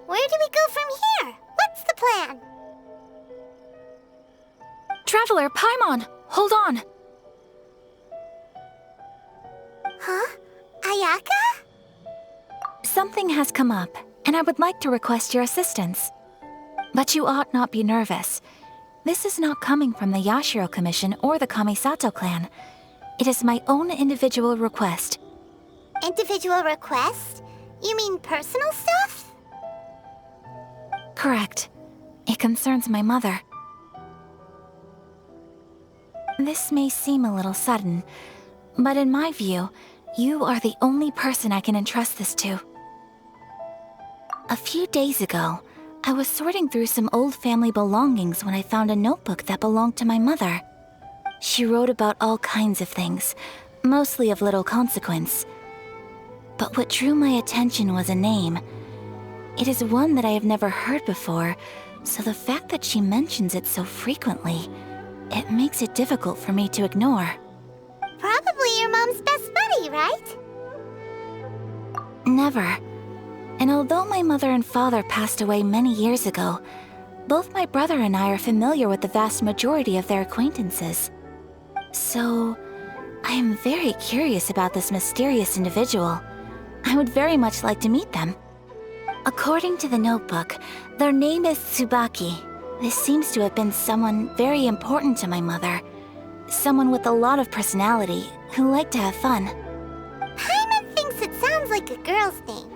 Where do we go from here? What's the plan? Traveler, Paimon, hold on. Huh? Ayaka? Something has come up, and I would like to request your assistance. But you ought not be nervous. This is not coming from the Yashiro Commission or the Kamisato clan. It is my own individual request. Individual request? You mean personal stuff? Correct. It concerns my mother. This may seem a little sudden, but in my view, you are the only person I can entrust this to. A few days ago, I was sorting through some old family belongings when I found a notebook that belonged to my mother. She wrote about all kinds of things, mostly of little consequence. But what drew my attention was a name. It is one that I have never heard before, so the fact that she mentions it so frequently, it makes it difficult for me to ignore. Probably your mom's best buddy, right? Never. And although my mother and father passed away many years ago, both my brother and I are familiar with the vast majority of their acquaintances. So, I am very curious about this mysterious individual. I would very much like to meet them. According to the notebook, their name is Tsubaki. This seems to have been someone very important to my mother. Someone with a lot of personality, who liked to have fun. Paimon thinks it sounds like a girl's name.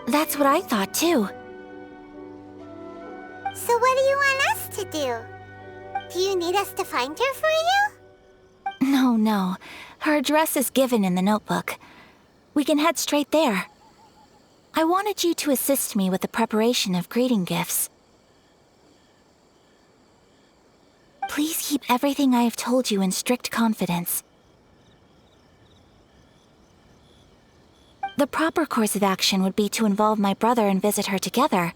That's what I thought too. So what do you want us to do? Do you need us to find her for you? No. Her address is given in the notebook. We can head straight there. I wanted you to assist me with the preparation of greeting gifts. Please keep everything I have told you in strict confidence. The proper course of action would be to involve my brother and visit her together,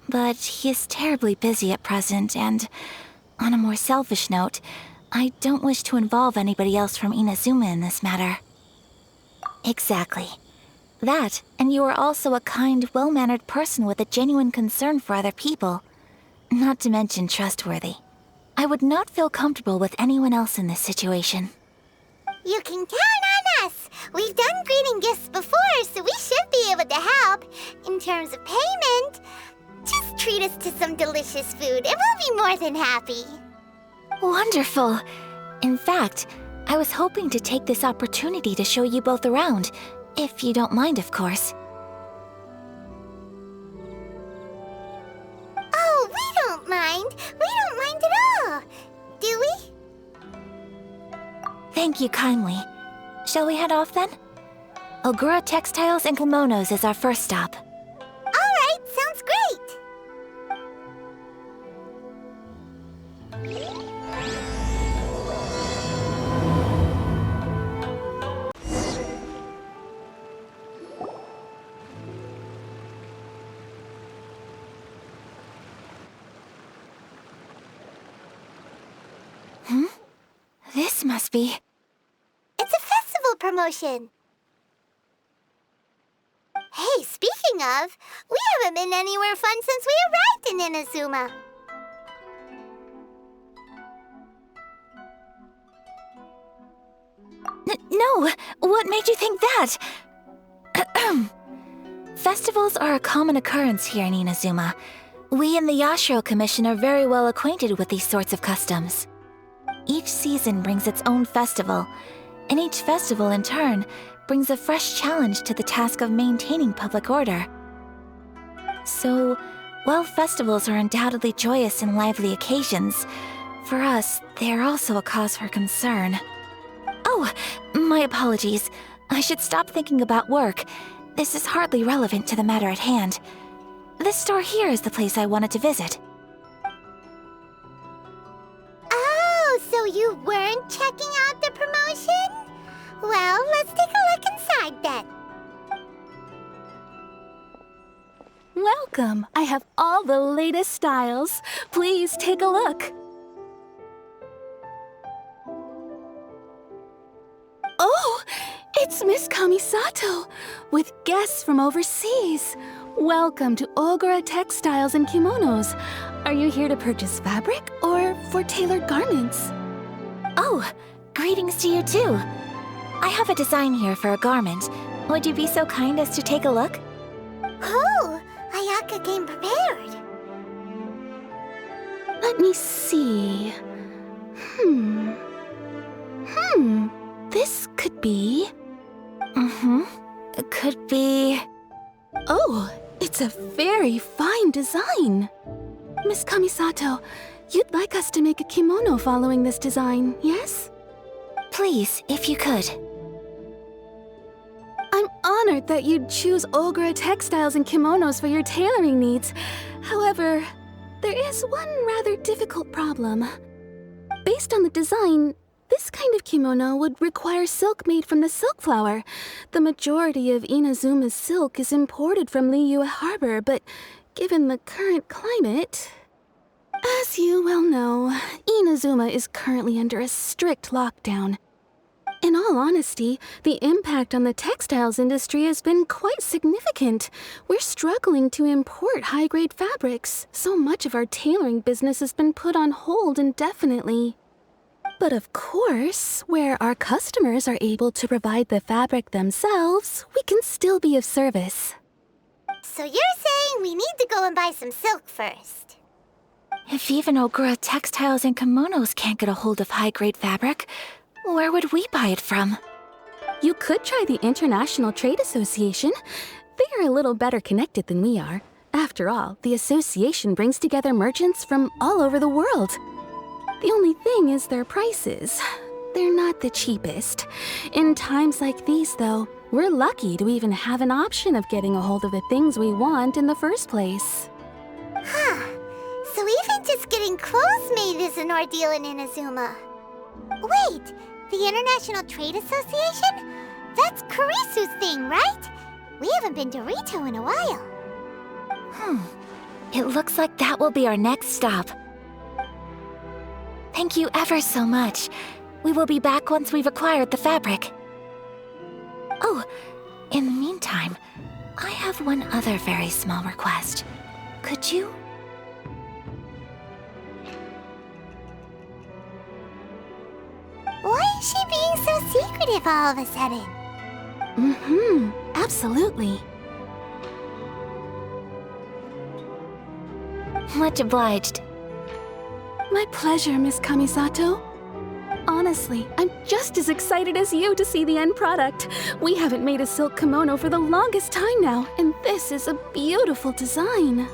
but he is terribly busy at present, and on a more selfish note, I don't wish to involve anybody else from Inazuma in this matter. Exactly. That, and you are also a kind, well-mannered person with a genuine concern for other people. Not to mention trustworthy. I would not feel comfortable with anyone else in this situation. You can count on us! We've done greeting gifts before, so we should be able to help. In terms of payment, just treat us to some delicious food and we'll be more than happy. Wonderful! In fact, I was hoping to take this opportunity to show you both around, if you don't mind, of course. Oh, we don't mind. We don't mind at all. Do we? Thank you kindly. Shall we head off then? Ogura Textiles and Kimonos is our first stop. All right, sounds great. This must be... It's a festival promotion. Hey, speaking of, we haven't been anywhere fun since we arrived in Inazuma. No! What made you think that? Festivals are a common occurrence here in Inazuma. We in the Yashiro Commission are very well acquainted with these sorts of customs. Each season brings its own festival, and each festival in turn brings a fresh challenge to the task of maintaining public order. So, while festivals are undoubtedly joyous and lively occasions, for us, they are also a cause for concern. Oh, my apologies. I should stop thinking about work. This is hardly relevant to the matter at hand. This store here is the place I wanted to visit. Oh, so you weren't checking out the promotion? Well, let's take a look inside then. Welcome! I have all the latest styles. Please take a look. Oh! It's Miss Kamisato, with guests from overseas. Welcome to Ogura Textiles and Kimonos. Are you here to purchase fabric or for tailored garments? Oh, greetings to you too. I have a design here for a garment. Would you be so kind as to take a look? Oh, Ayaka came prepared. Let me see. This could be... It could be... Oh, it's a very fine design. Miss Kamisato, you'd like us to make a kimono following this design, yes? Please, if you could. I'm honored that you'd choose Ogura Textiles and Kimonos for your tailoring needs. However, there is one rather difficult problem. Based on the design, this kind of kimono would require silk made from the silk flower. The majority of Inazuma's silk is imported from Liyue Harbor, but given the current climate... As you well know, Inazuma is currently under a strict lockdown. In all honesty, the impact on the textiles industry has been quite significant. We're struggling to import high-grade fabrics. So much of our tailoring business has been put on hold indefinitely. But of course, where our customers are able to provide the fabric themselves, we can still be of service. So you're saying we need to go and buy some silk first? If even Ogura Textiles and Kimonos can't get a hold of high-grade fabric, where would we buy it from? You could try the International Trade Association. They are a little better connected than we are. After all, the association brings together merchants from all over the world. The only thing is their prices. They're not the cheapest. In times like these, though, we're lucky to even have an option of getting a hold of the things we want in the first place. Huh. So even just getting clothes made is an ordeal in Inazuma. Wait, the International Trade Association? That's Kurisu's thing, right? We haven't been to Rito in a while. It looks like that will be our next stop. Thank you ever so much. We will be back once we've acquired the fabric. Oh, in the meantime, I have one other very small request. Could you? Why is she being so secretive all of a sudden? Absolutely. Much obliged. My pleasure, Miss Kamisato. Honestly, I'm just as excited as you to see the end product. We haven't made a silk kimono for the longest time now, and this is a beautiful design.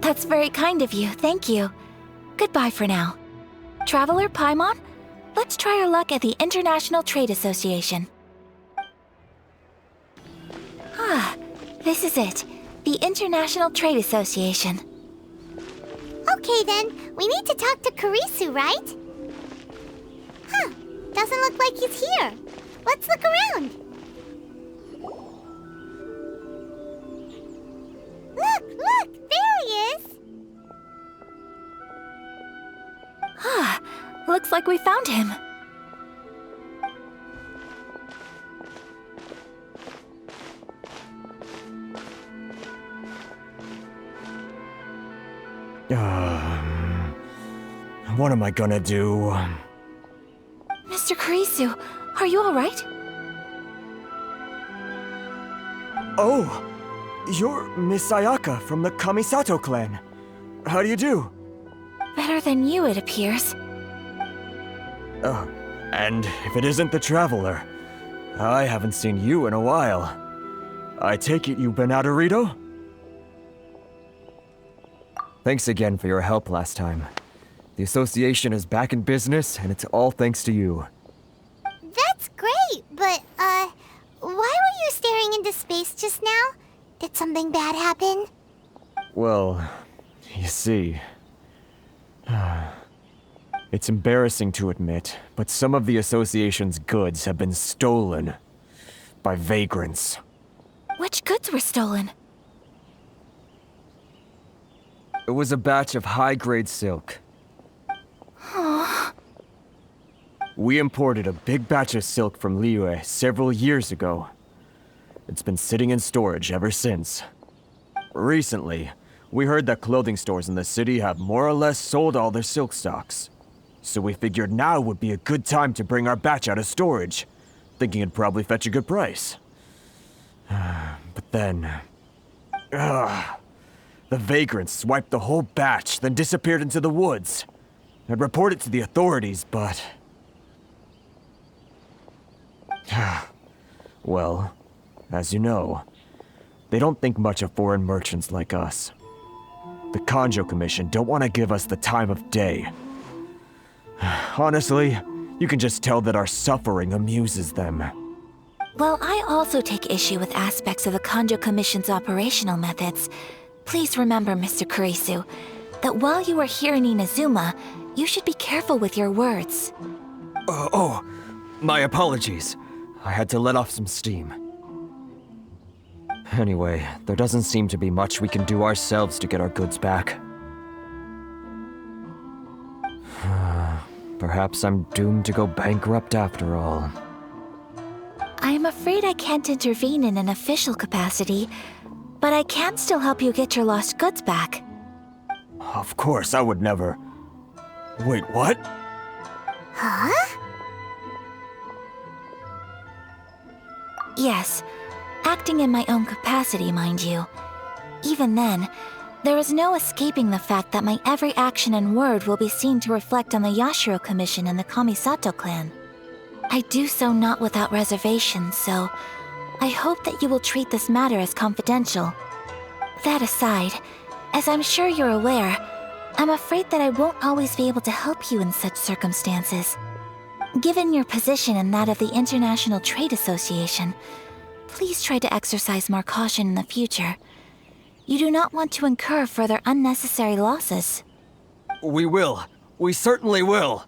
That's very kind of you, thank you. Goodbye for now. Traveler Paimon, let's try our luck at the International Trade Association. This is it. The International Trade Association. Okay then, we need to talk to Kurisu, right? Huh, doesn't look like he's here. Let's look around. Look, there he is. Looks like we found him. What am I gonna do? Mr. Kurisu, are you all right? Oh, you're Miss Ayaka from the Kamisato clan. How do you do? Better than you, it appears. And if it isn't the Traveler, I haven't seen you in a while. I take it you've been out of Rito? Thanks again for your help last time. The association is back in business, and it's all thanks to you. That's great, but, why were you staring into space just now? Did something bad happen? Well, you see... It's embarrassing to admit, but some of the association's goods have been stolen by vagrants. Which goods were stolen? It was a batch of high-grade silk. We imported a big batch of silk from Liyue several years ago. It's been sitting in storage ever since. Recently, we heard that clothing stores in the city have more or less sold all their silk stocks. So we figured now would be a good time to bring our batch out of storage, thinking it'd probably fetch a good price. But then... the vagrants swiped the whole batch, then disappeared into the woods. I'd report it to the authorities, but... well, as you know, they don't think much of foreign merchants like us. The Kanjo Commission don't want to give us the time of day. Honestly, you can just tell that our suffering amuses them. Well, I also take issue with aspects of the Kanjo Commission's operational methods. Please remember, Mr. Kurisu, that while you are here in Inazuma, you should be careful with your words. Oh, my apologies. I had to let off some steam. Anyway, there doesn't seem to be much we can do ourselves to get our goods back. Perhaps I'm doomed to go bankrupt after all. I'm afraid I can't intervene in an official capacity, but I can still help you get your lost goods back. Of course, I would never... Wait, what? Huh? Yes, acting in my own capacity, mind you. Even then, there is no escaping the fact that my every action and word will be seen to reflect on the Yashiro Commission and the Kamisato clan. I do so not without reservations, so I hope that you will treat this matter as confidential. That aside, as I'm sure you're aware, I'm afraid that I won't always be able to help you in such circumstances. Given your position and that of the International Trade Association, please try to exercise more caution in the future. You do not want to incur further unnecessary losses. We will. We certainly will.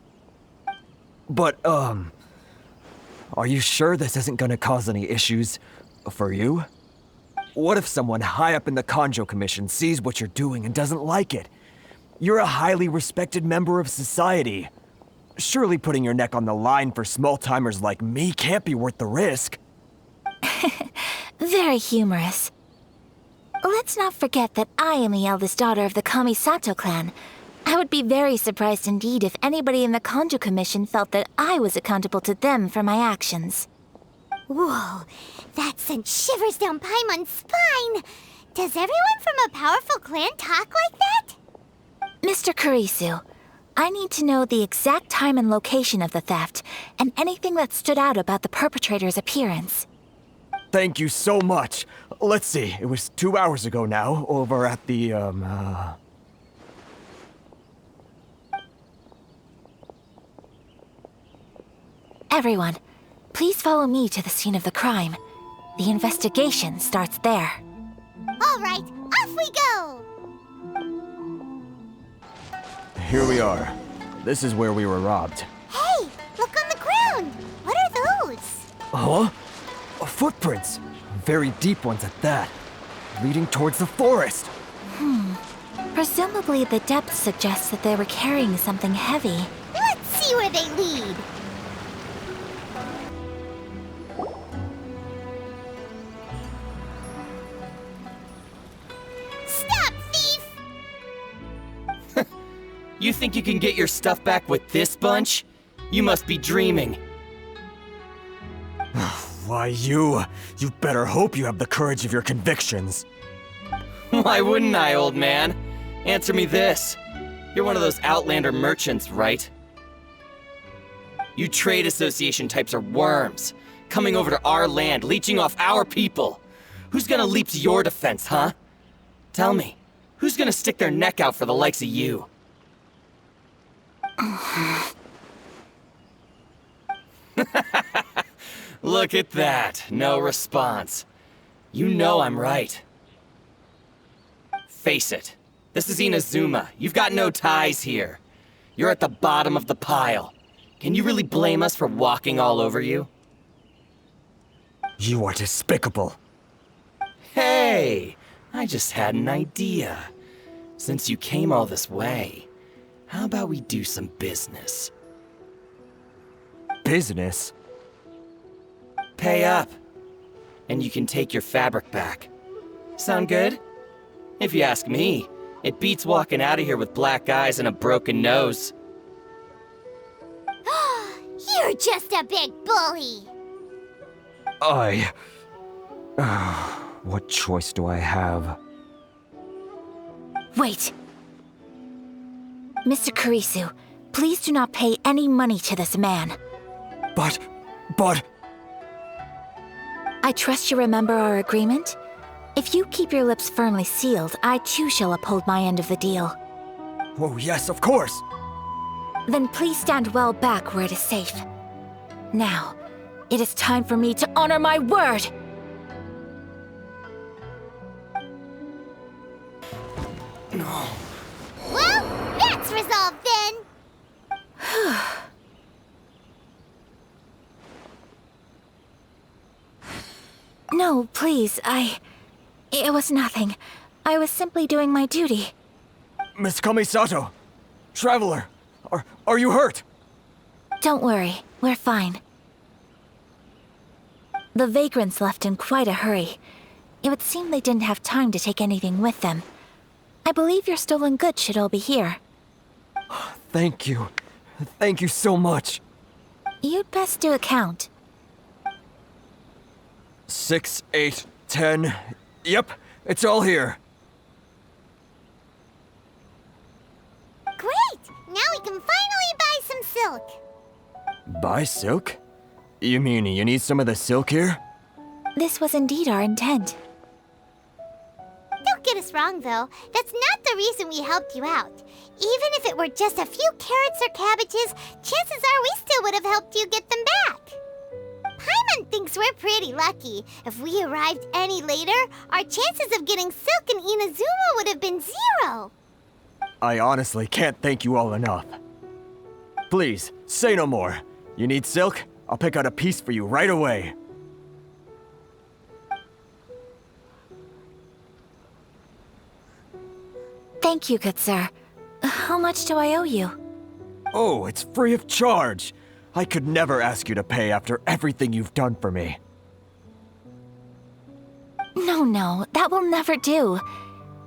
But, are you sure this isn't gonna cause any issues for you? What if someone high up in the Kanjo Commission sees what you're doing and doesn't like it? You're a highly respected member of society. Surely putting your neck on the line for small-timers like me can't be worth the risk. Very humorous. Let's not forget that I am the eldest daughter of the Kamisato clan. I would be very surprised indeed if anybody in the Kanjo Commission felt that I was accountable to them for my actions. Whoa, that sent shivers down Paimon's spine. Does everyone from a powerful clan talk like that? Mr. Kurisu, I need to know the exact time and location of the theft, and anything that stood out about the perpetrator's appearance. Thank you so much. Let's see, it was 2 hours ago now, over at the, Everyone, please follow me to the scene of the crime. The investigation starts there. All right, off we go! Here we are. This is where we were robbed. Hey, look on the ground! What are those? Huh? Footprints. Very deep ones at that. Leading towards the forest. Presumably the depth suggests that they were carrying something heavy. Let's see where they lead. Stop, thief! You think you can get your stuff back with this bunch? You must be dreaming. Why, you better hope you have the courage of your convictions. Why wouldn't I, old man? Answer me this. You're one of those Outlander merchants, right? You trade association types are worms, coming over to our land, leeching off our people. Who's gonna leap to your defense, huh? Tell me, who's gonna stick their neck out for the likes of you? Look at that, no response. You know I'm right. Face it, this is Inazuma. You've got no ties here. You're at the bottom of the pile. Can you really blame us for walking all over you? You are despicable. Hey, I just had an idea. Since you came all this way, how about we do some business? business. Pay up, and you can take your fabric back. Sound good? If you ask me, it beats walking out of here with black eyes and a broken nose. You're just a big bully. What choice do I have? Wait! Mr. Kurisu, please do not pay any money to this man. But... I trust you remember our agreement? If you keep your lips firmly sealed, I too shall uphold my end of the deal. Oh, yes, of course! Then please stand well back where it is safe. Now, it is time for me to honor my word! Well, that's resolved then. No, please, It was nothing. I was simply doing my duty. Miss Kamisato! Traveler! Are you hurt? Don't worry, we're fine. The vagrants left in quite a hurry. It would seem they didn't have time to take anything with them. I believe your stolen goods should all be here. Thank you. Thank you so much. You'd best do a count. 6, 8, 10. Yep, it's all here. Great! Now we can finally buy some silk. Buy silk? You mean you need some of the silk here? This was indeed our intent. Don't get us wrong, though. That's not the reason we helped you out. Even if it were just a few carrots or cabbages, chances are we still would have helped you get them back. Paimon thinks we're pretty lucky. If we arrived any later, our chances of getting silk in Inazuma would have been 0. I honestly can't thank you all enough. Please, say no more. You need silk? I'll pick out a piece for you right away. Thank you, good sir. How much do I owe you? Oh, it's free of charge. I could never ask you to pay after everything you've done for me. No, that will never do.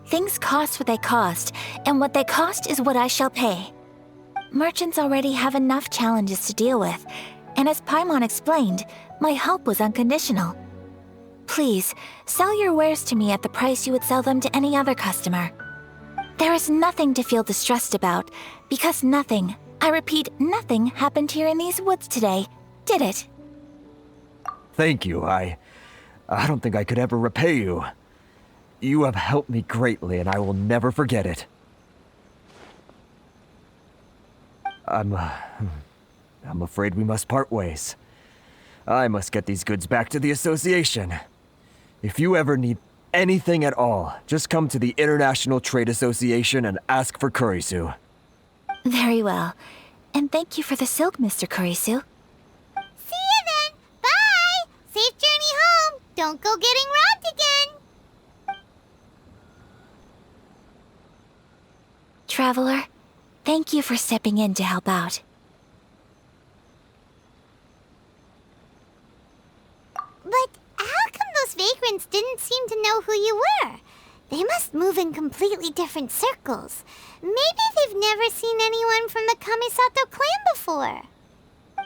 Things cost what they cost, and what they cost is what I shall pay. Merchants already have enough challenges to deal with, and as Paimon explained, my help was unconditional. Please, sell your wares to me at the price you would sell them to any other customer. There is nothing to feel distressed about, because nothing, I repeat, nothing happened here in these woods today, did it? Thank you. I don't think I could ever repay you. You have helped me greatly, and I will never forget it. I'm afraid we must part ways. I must get these goods back to the association. If you ever need anything at all, just come to the International Trade Association and ask for Kurisu. Very well. And thank you for the silk, Mr. Kurisu. See you then. Bye. Safe journey home. Don't go getting robbed again. Traveler, thank you for stepping in to help out. But how come those vagrants didn't seem to know who you were? They must move in completely different circles. Maybe they've never seen anyone from the Kamisato clan before.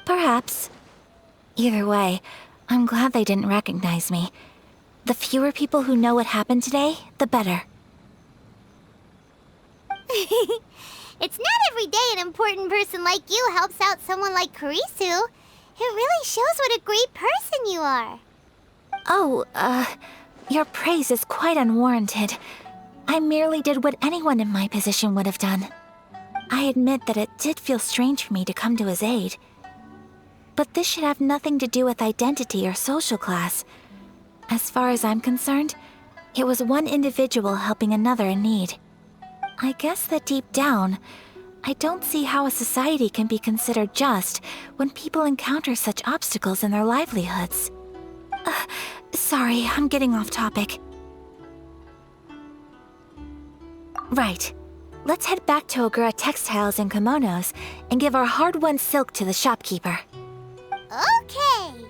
Perhaps. Either way, I'm glad they didn't recognize me. The fewer people who know what happened today, the better. It's not every day an important person like you helps out someone like Kurisu. It really shows what a great person you are. Oh, your praise is quite unwarranted. I merely did what anyone in my position would have done. I admit that it did feel strange for me to come to his aid. But this should have nothing to do with identity or social class. As far as I'm concerned, it was one individual helping another in need. I guess that deep down, I don't see how a society can be considered just when people encounter such obstacles in their livelihoods. Sorry, I'm getting off topic. Right. Let's head back to Ogura Textiles and Kimonos and give our hard-won silk to the shopkeeper. Okay.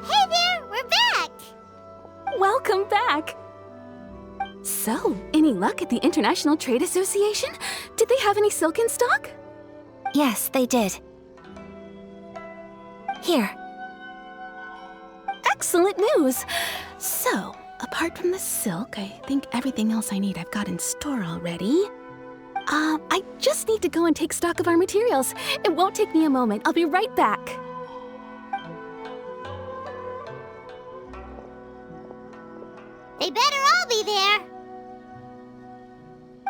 Hey there, we're back! Welcome back! So, any luck at the International Trade Association? Did they have any silk in stock? Yes, they did. Here. Excellent news! So, apart from the silk, I think everything else I need I've got in store already. I just need to go and take stock of our materials. It won't take me a moment. I'll be right back. They better all be there.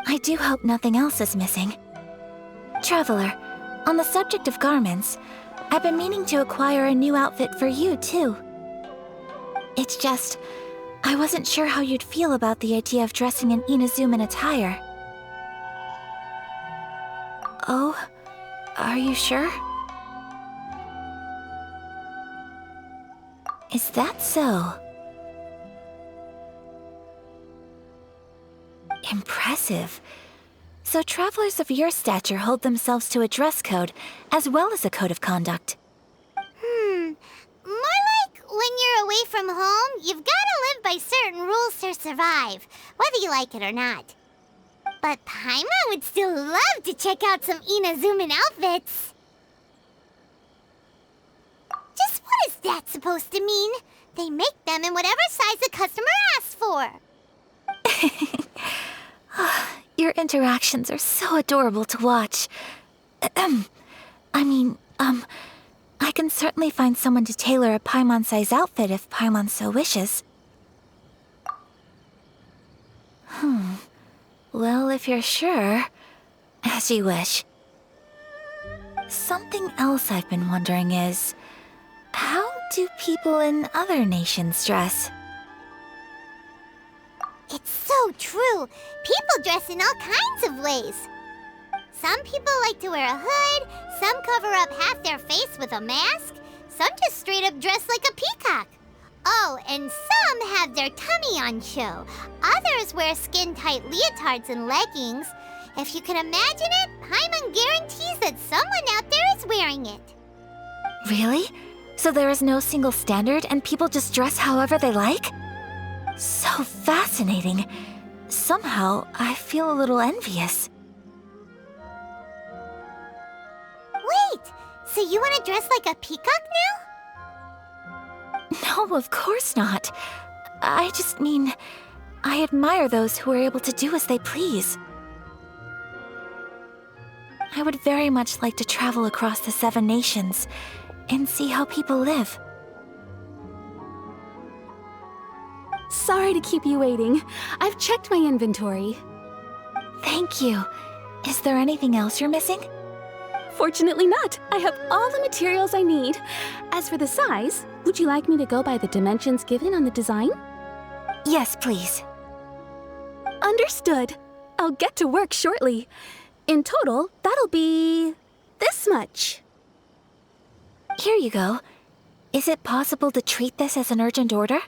I do hope nothing else is missing. Traveler, on the subject of garments, I've been meaning to acquire a new outfit for you, too. It's just, I wasn't sure how you'd feel about the idea of dressing in Inazuman attire. Oh, are you sure? Is that so? Impressive. So travelers of your stature hold themselves to a dress code, as well as a code of conduct. More like when you're away from home, you've gotta live by certain rules to survive, whether you like it or not. But Paimon would still love to check out some Inazuman outfits. Just what is that supposed to mean? They make them in whatever size the customer asks for. Your interactions are so adorable to watch. I can certainly find someone to tailor a Paimon-size outfit if Paimon so wishes. Well, if you're sure, as you wish. Something else I've been wondering is, how do people in other nations dress? It's so true. People dress in all kinds of ways. Some people like to wear a hood, some cover up half their face with a mask, some just straight up dress like a peacock. Oh, and some have their tummy on show. Others wear skin-tight leotards and leggings. If you can imagine it, Paimon guarantees that someone out there is wearing it. Really? So there is no single standard and people just dress however they like? So fascinating. Somehow, I feel a little envious. Wait, so you want to dress like a peacock now? No, of course not. I just mean, I admire those who are able to do as they please. I would very much like to travel across the 7 nations and see how people live. Sorry to keep you waiting. I've checked my inventory. Thank you. Is there anything else you're missing? Fortunately not. I have all the materials I need. As for the size, would you like me to go by the dimensions given on the design? Yes, please. Understood. I'll get to work shortly. In total, that'll be this much. Here you go. Is it possible to treat this as an urgent order?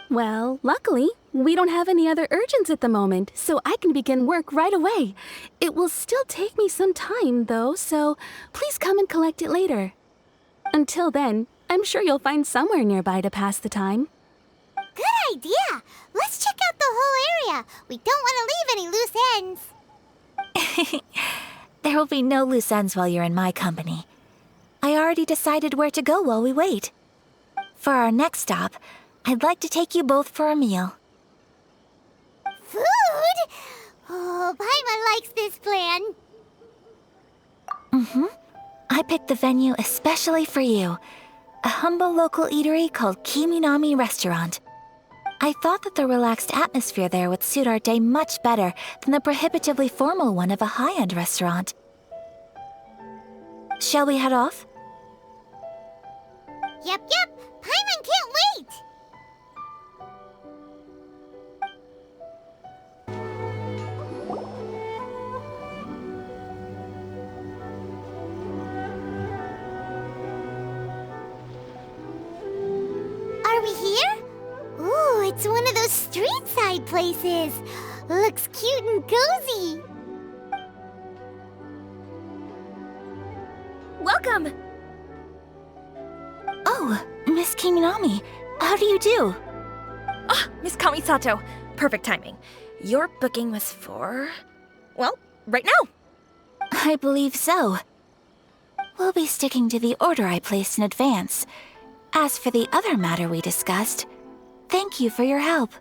Well, luckily, we don't have any other urgents at the moment, so I can begin work right away. It will still take me some time, though, so please come and collect it later. Until then, I'm sure you'll find somewhere nearby to pass the time. Good idea. Let's check out the whole area. We don't want to leave any loose ends. There will be no loose ends while you're in my company. I already decided where to go while we wait. For our next stop, I'd like to take you both for a meal. Food? Oh, Paimon likes this plan. I picked the venue especially for you. A humble local eatery called Kiminami Restaurant. I thought that the relaxed atmosphere there would suit our day much better than the prohibitively formal one of a high-end restaurant. Shall we head off? Yep. Paimon can't wait. Are we here? Ooh, it's one of those street-side places. Looks cute and cozy. welcome! Oh, Miss Kiminami, how do you do? Ah, Miss Kamisato, perfect timing. Your booking was for... well, right now. I believe so. We'll be sticking to the order I placed in advance. As for the other matter we discussed, thank you for your help.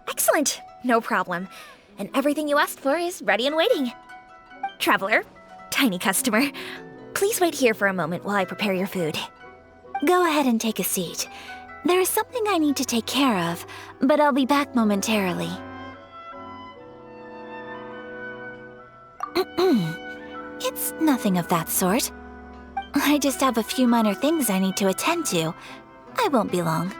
Excellent, no problem. And everything you asked for is ready and waiting. Traveler, tiny customer, please wait here for a moment while I prepare your food. Go ahead and take a seat. There is something I need to take care of, but I'll be back momentarily. It's nothing of that sort. I just have a few minor things I need to attend to. I won't be long.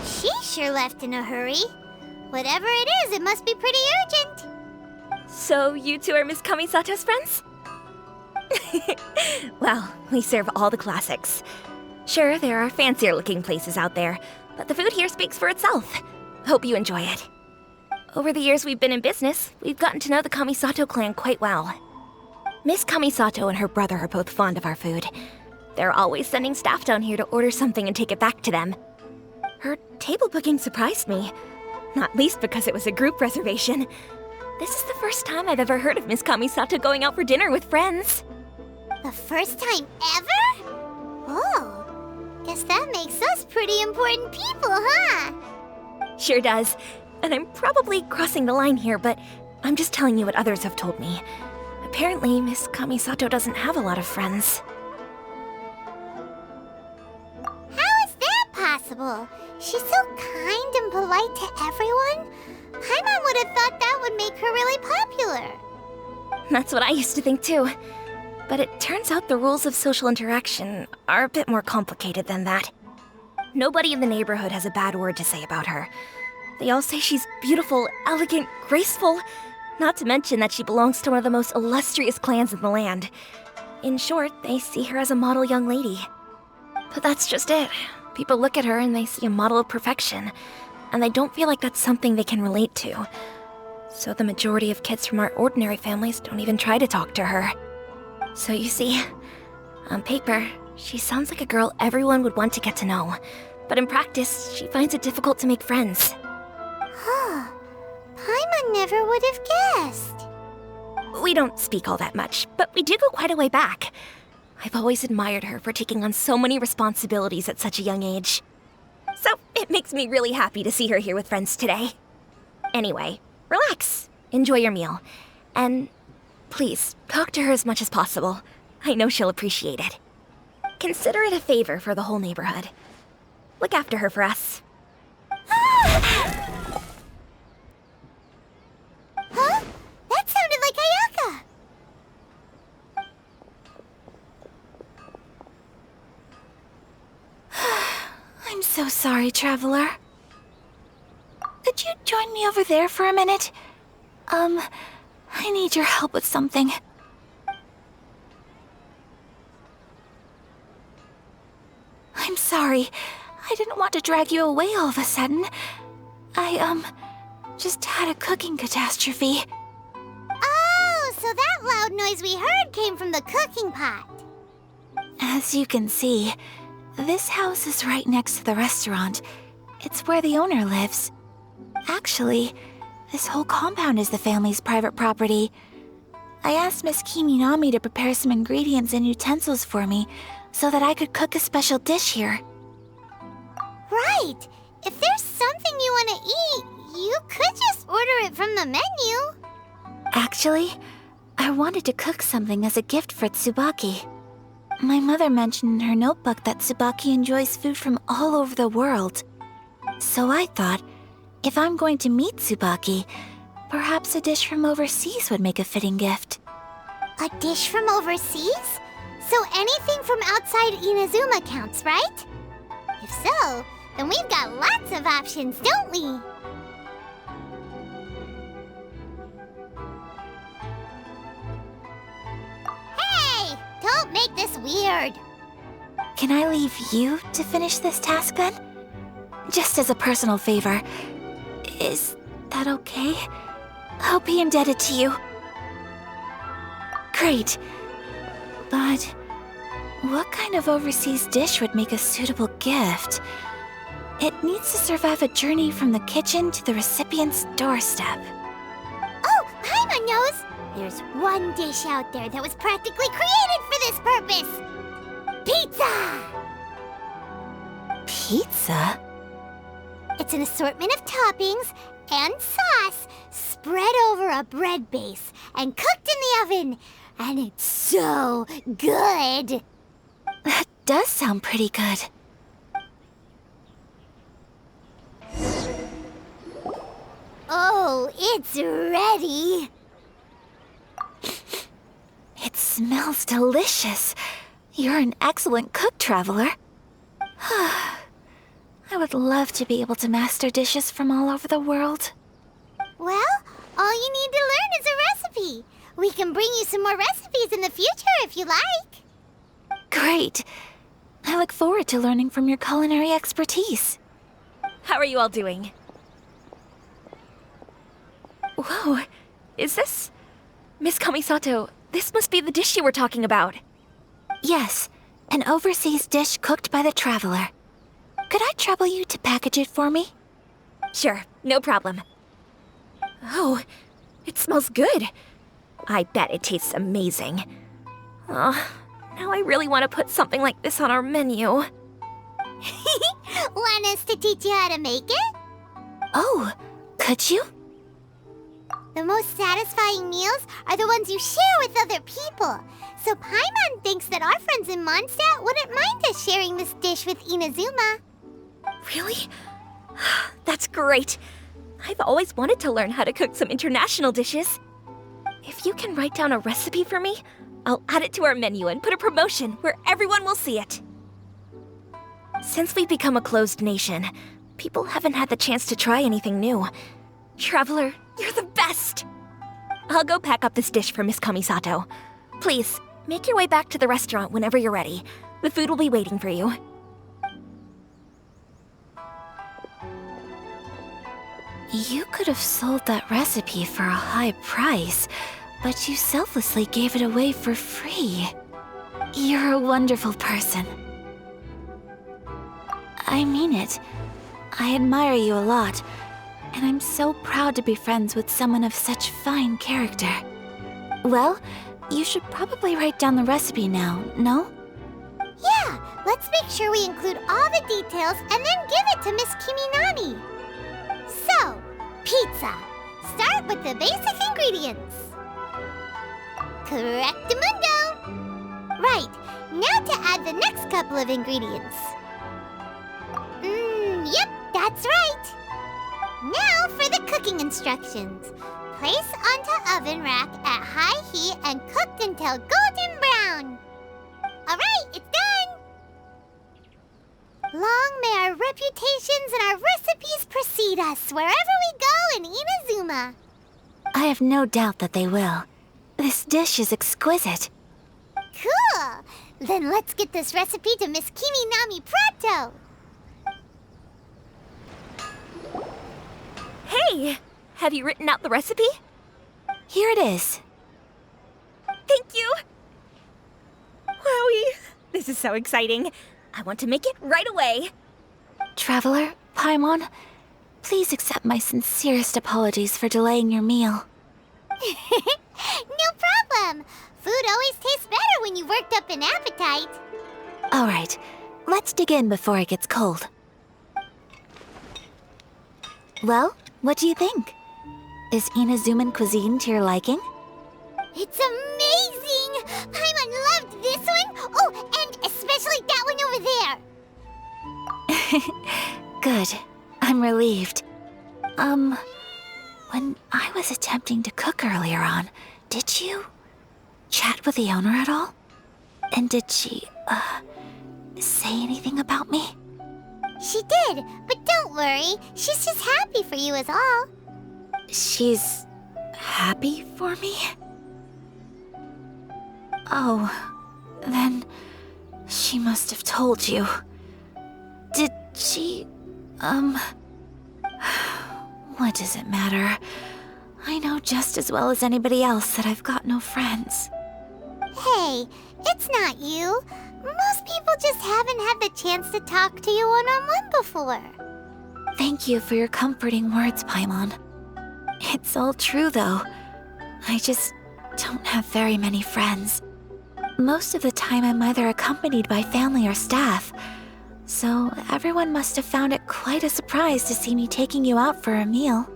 She sure left in a hurry. Whatever it is, it must be pretty urgent. So you two are Miss Kamisato's friends? Well, we serve all the classics. Sure, there are fancier looking places out there, but the food here speaks for itself. Hope you enjoy it. Over the years we've been in business, we've gotten to know the Kamisato clan quite well. Miss Kamisato and her brother are both fond of our food. They're always sending staff down here to order something and take it back to them. Her table booking surprised me, not least because it was a group reservation. This is the first time I've ever heard of Miss Kamisato going out for dinner with friends. The first time ever? Oh, guess that makes us pretty important people, huh? Sure does. And I'm probably crossing the line here, but I'm just telling you what others have told me. Apparently, Miss Kamisato doesn't have a lot of friends. How is that possible? She's so kind and polite to everyone. Paimon would have thought that would make her really popular. That's what I used to think too. But it turns out the rules of social interaction are a bit more complicated than that. Nobody in the neighborhood has a bad word to say about her. They all say she's beautiful, elegant, graceful, not to mention that she belongs to one of the most illustrious clans in the land. In short, they see her as a model young lady. But that's just it. People look at her and they see a model of perfection, and they don't feel like that's something they can relate to. So the majority of kids from our ordinary families don't even try to talk to her. So you see, on paper, she sounds like a girl everyone would want to get to know. But in practice, she finds it difficult to make friends. Huh. Paimon never would have guessed. We don't speak all that much, but we do go quite a way back. I've always admired her for taking on so many responsibilities at such a young age. So it makes me really happy to see her here with friends today. Anyway, relax, enjoy your meal, and please, talk to her as much as possible. I know she'll appreciate it. Consider it a favor for the whole neighborhood. Look after her for us. Huh? That sounded like Ayaka! I'm so sorry, traveler. Could you join me over there for a minute? I need your help with something. I'm sorry. I didn't want to drag you away all of a sudden. I, just had a cooking catastrophe. Oh, so that loud noise we heard came from the cooking pot. As you can see, this house is right next to the restaurant. It's where the owner lives. Actually, this whole compound is the family's private property. I asked Miss Kiminami to prepare some ingredients and utensils for me so that I could cook a special dish here. Right. If there's something you want to eat, you could just order it from the menu. Actually, I wanted to cook something as a gift for Tsubaki. My mother mentioned in her notebook that Tsubaki enjoys food from all over the world. So I thought, if I'm going to meet Tsubaki, perhaps a dish from overseas would make a fitting gift. A dish from overseas? So anything from outside Inazuma counts, right? If so, then we've got lots of options, don't we? Hey! Don't make this weird. Can I leave you to finish this task then? Just as a personal favor. Is that okay? I'll be indebted to you. Great. But what kind of overseas dish would make a suitable gift? It needs to survive a journey from the kitchen to the recipient's doorstep. Oh, Paimon knows! There's one dish out there that was practically created for this purpose! Pizza! Pizza? It's an assortment of toppings and sauce spread over a bread base and cooked in the oven. And it's so good! That does sound pretty good. Oh, it's ready! It smells delicious. You're an excellent cook, Traveler. I would love to be able to master dishes from all over the world. Well, all you need to learn is a recipe. We can bring you some more recipes in the future if you like. Great. I look forward to learning from your culinary expertise. How are you all doing? Whoa, is this... Miss Kamisato, this must be the dish you were talking about. Yes, an overseas dish cooked by the Traveler. Could I trouble you to package it for me? Sure, no problem. Oh, it smells good. I bet it tastes amazing. Oh, now I really want to put something like this on our menu. Want us to teach you how to make it? Oh, could you? The most satisfying meals are the ones you share with other people. So Paimon thinks that our friends in Mondstadt wouldn't mind us sharing this dish with Inazuma. Really? That's great. I've always wanted to learn how to cook some international dishes. If you can write down a recipe for me, I'll add it to our menu and put a promotion where everyone will see it. Since we've become a closed nation, people haven't had the chance to try anything new. Traveler, you're the best! I'll go pack up this dish for Miss Kamisato. Please, make your way back to the restaurant whenever you're ready. The food will be waiting for you. You could have sold that recipe for a high price, but you selflessly gave it away for free. You're a wonderful person. I mean it. I admire you a lot, and I'm so proud to be friends with someone of such fine character. Well, you should probably write down the recipe now, no? Yeah, let's make sure we include all the details and then give it to Miss Kiminami. So, pizza. Start with the basic ingredients. Correctamundo! Right, now to add the next couple of ingredients. Yep, that's right. Now for the cooking instructions. Place onto oven rack at high heat and cooked until golden brown. Alright, it's done! Long may our reputations and our recipes precede us wherever we go in Inazuma. I have no doubt that they will. This dish is exquisite. Cool! Then let's get this recipe to Miss Kiminami pronto! Hey! Have you written out the recipe? Here it is. Thank you! Wowie! This is so exciting. I want to make it right away. Traveler, Paimon, please accept my sincerest apologies for delaying your meal. No problem! Food always tastes better when you've worked up an appetite. All right, let's dig in before it gets cold. Well, what do you think? Is Inazuman cuisine to your liking? It's amazing! Paimon loved this one! Oh, and especially that one over there! Good. I'm relieved. When I was attempting to cook earlier on, did you chat with the owner at all? And did she, say anything about me? She did, but don't worry. She's just happy for you is all. She's happy for me? Oh, then she must have told you. Did she, What does it matter? I know just as well as anybody else that I've got no friends. Hey, it's not you. Most people just haven't had the chance to talk to you one-on-one before. Thank you for your comforting words, Paimon. It's all true, though. I just don't have very many friends. Most of the time I'm either accompanied by family or staff, so everyone must have found it quite a surprise to see me taking you out for a meal.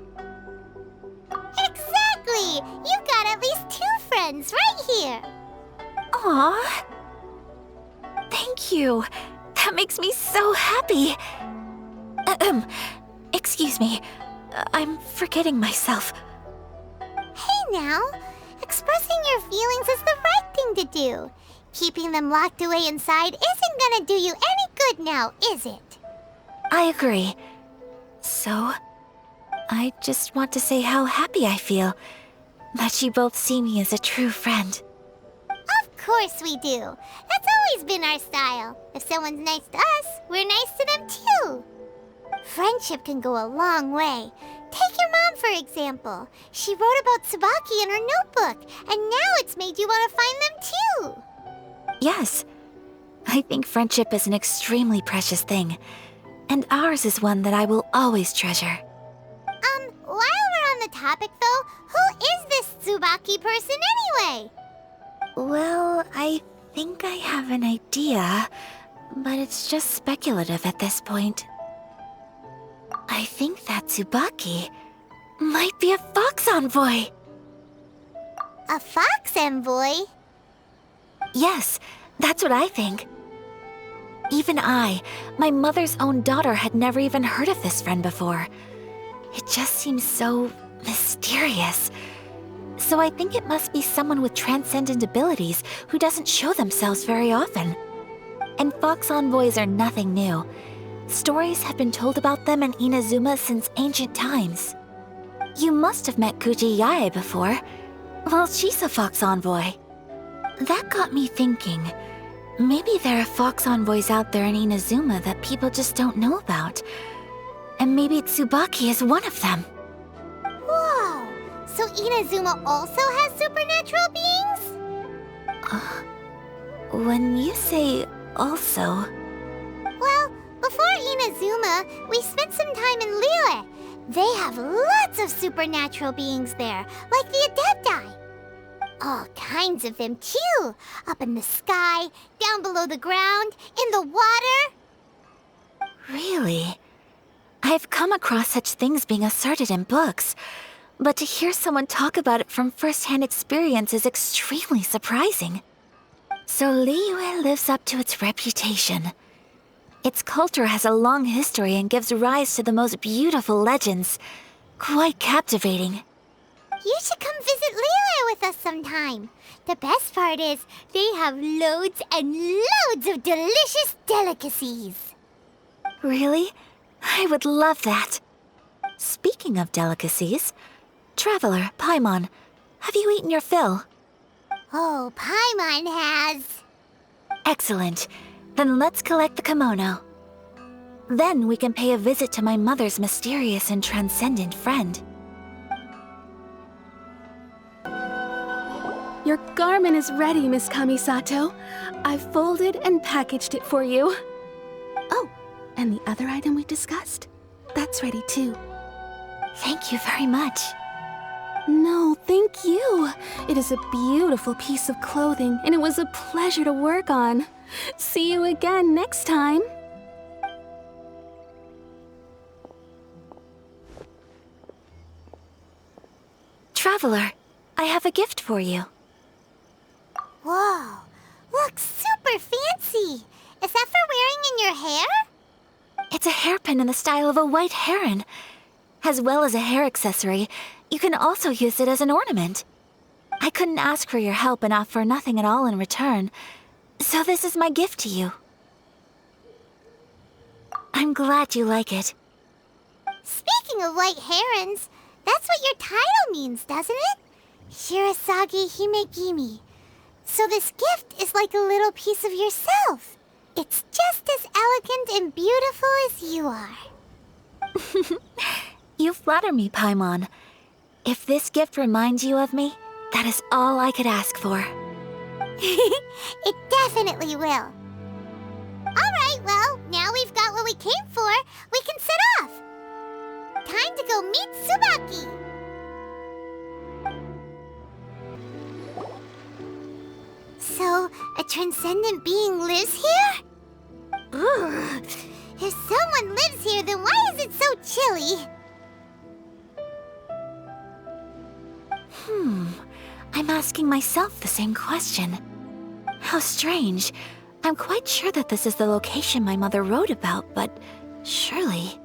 Exactly! You've got at least 2 friends right here. Aww. Thank you. That makes me so happy. Excuse me. I'm forgetting myself. Hey now, expressing your feelings is the right thing to do. Keeping them locked away inside isn't gonna do you any good now, is it? I agree. So, I just want to say how happy I feel that you both see me as a true friend. Of course we do. That's always been our style. If someone's nice to us, we're nice to them too. Friendship can go a long way. Take your mom, for example. She wrote about Tsubaki in her notebook, and now it's made you want to find them too. Yes. I think friendship is an extremely precious thing, and ours is one that I will always treasure. While we're on the topic though, who is this Tsubaki person anyway? Well, I think I have an idea, but it's just speculative at this point. I think that Tsubaki might be a fox envoy. A fox envoy? Yes, that's what I think. Even I, my mother's own daughter, had never even heard of this friend before. It just seems so mysterious. So I think it must be someone with transcendent abilities who doesn't show themselves very often. And fox envoys are nothing new. Stories have been told about them in Inazuma since ancient times. You must have met Kuji Yae before. Well, she's a fox envoy. That got me thinking. Maybe there are fox envoys out there in Inazuma that people just don't know about. And maybe Tsubaki is one of them. Whoa! So Inazuma also has supernatural beings? When you say also... Well, before Inazuma, we spent some time in Liyue. They have lots of supernatural beings there, like the Adepti. All kinds of them too. Up in the sky, down below the ground, in the water. Really? I've come across such things being asserted in books, but to hear someone talk about it from first-hand experience is extremely surprising. So Liyue lives up to its reputation. Its culture has a long history and gives rise to the most beautiful legends. Quite captivating. You should come visit Liyue with us sometime. The best part is, they have loads and loads of delicious delicacies. Really? I would love that. Speaking of delicacies, Traveler, Paimon, have you eaten your fill? Oh, Paimon has. Excellent. Then let's collect the kimono. Then we can pay a visit to my mother's mysterious and transcendent friend. Your garment is ready, Miss Kamisato. I've folded and packaged it for you. Oh, and the other item we discussed? That's ready too. Thank you very much. No, thank you. It is a beautiful piece of clothing, and it was a pleasure to work on. See you again next time. Traveler, I have a gift for you. Whoa, looks super fancy. Is that for wearing in your hair? It's a hairpin in the style of a white heron. As well as a hair accessory, you can also use it as an ornament. I couldn't ask for your help and offer nothing at all in return, so this is my gift to you. I'm glad you like it. Speaking of white herons, that's what your title means, doesn't it? Shirasagi Himegimi. So this gift is like a little piece of yourself. It's just as elegant and beautiful as you are. You flatter me, Paimon. If this gift reminds you of me, that is all I could ask for. It definitely will. Alright, well, now we've got what we came for. We can set off. Time to go meet Tsubaki. So, a transcendent being lives here? Ugh. If someone lives here, then why is it so chilly? I'm asking myself the same question. How strange. I'm quite sure that this is the location my mother wrote about, but surely...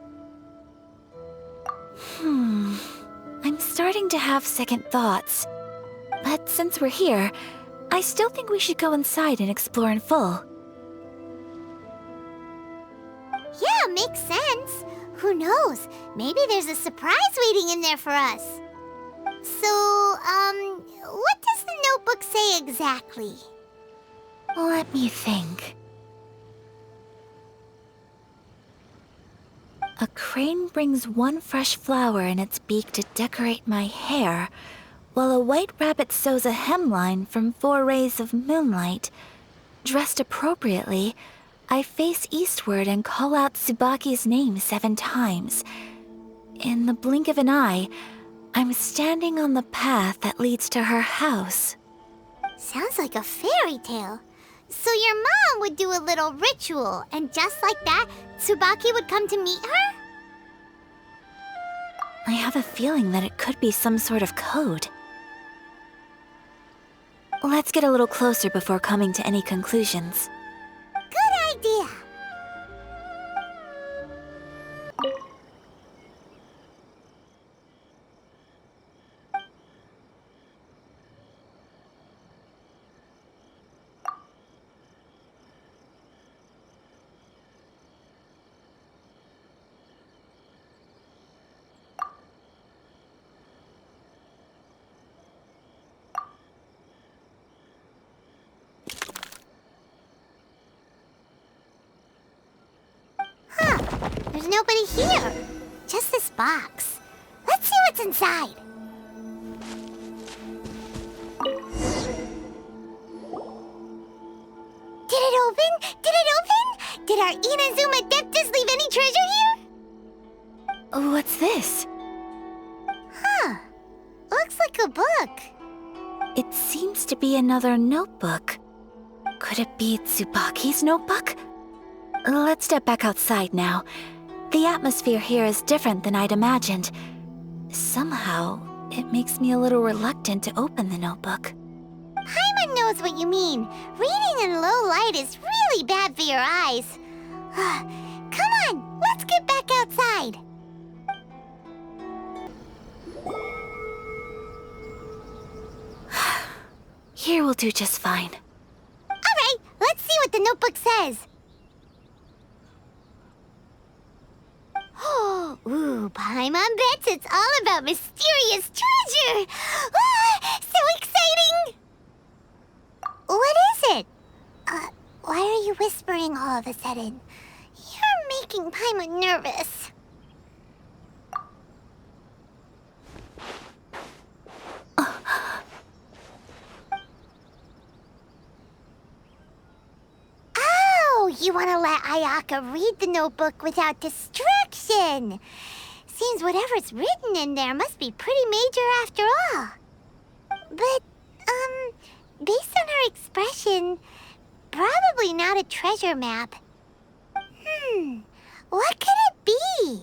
I'm starting to have second thoughts. But since we're here, I still think we should go inside and explore in full. Yeah, makes sense. Who knows? Maybe there's a surprise waiting in there for us. So, what does the notebook say exactly? Let me think. A crane brings one fresh flower in its beak to decorate my hair, while a white rabbit sews a hemline from 4 rays of moonlight. Dressed appropriately, I face eastward and call out Tsubaki's name 7 times. In the blink of an eye, I'm standing on the path that leads to her house. Sounds like a fairy tale. So your mom would do a little ritual, and just like that, Tsubaki would come to meet her? I have a feeling that it could be some sort of code. Let's get a little closer before coming to any conclusions. Good idea. There's nobody here. Just this box. Let's see what's inside. Did it open? Did it open? Did our Inazuma Adeptus leave any treasure here? What's this? Huh. Looks like a book. It seems to be another notebook. Could it be Tsubaki's notebook? Let's step back outside now. The atmosphere here is different than I'd imagined. Somehow, it makes me a little reluctant to open the notebook. Paimon knows what you mean. Reading in low light is really bad for your eyes. Come on, let's get back outside. Here will do just fine. All right, let's see what the notebook says. Ooh, Paimon bets it's all about mysterious treasure! Ah, so exciting! What is it? Why are you whispering all of a sudden? You're making Paimon nervous. You want to let Ayaka read the notebook without distraction. Seems whatever's written in there must be pretty major after all. But, based on her expression, probably not a treasure map. What could it be?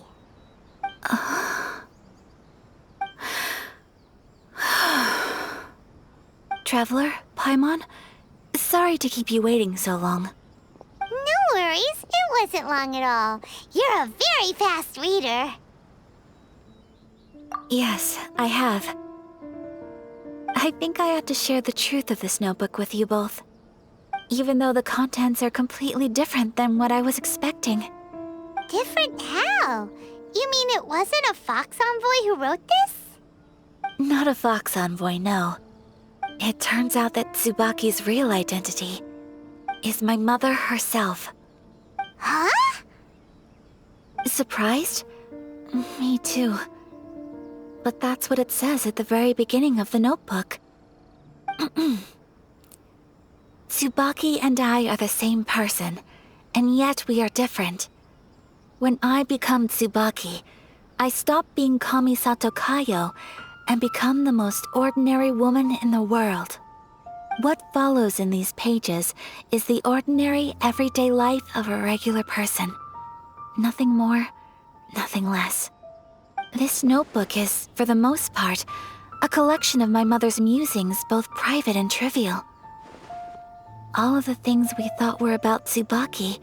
Traveler, Paimon, sorry to keep you waiting so long. No worries, it wasn't long at all. You're a very fast reader. Yes, I have. I think I ought to share the truth of this notebook with you both. Even though the contents are completely different than what I was expecting. Different how? You mean it wasn't a fox envoy who wrote this? Not a fox envoy, no. It turns out that Tsubaki's real identity is my mother herself. Huh? Surprised? Me too. but that's what it says at the very beginning of the notebook. Tsubaki and I are the same person, and yet we are different. When I become Tsubaki, I stop being Kamisato Kayo and become the most ordinary woman in the world. What follows in these pages is the ordinary, everyday life of a regular person. Nothing more, nothing less. This notebook is, for the most part, a collection of my mother's musings, both private and trivial. All of the things we thought were about Tsubaki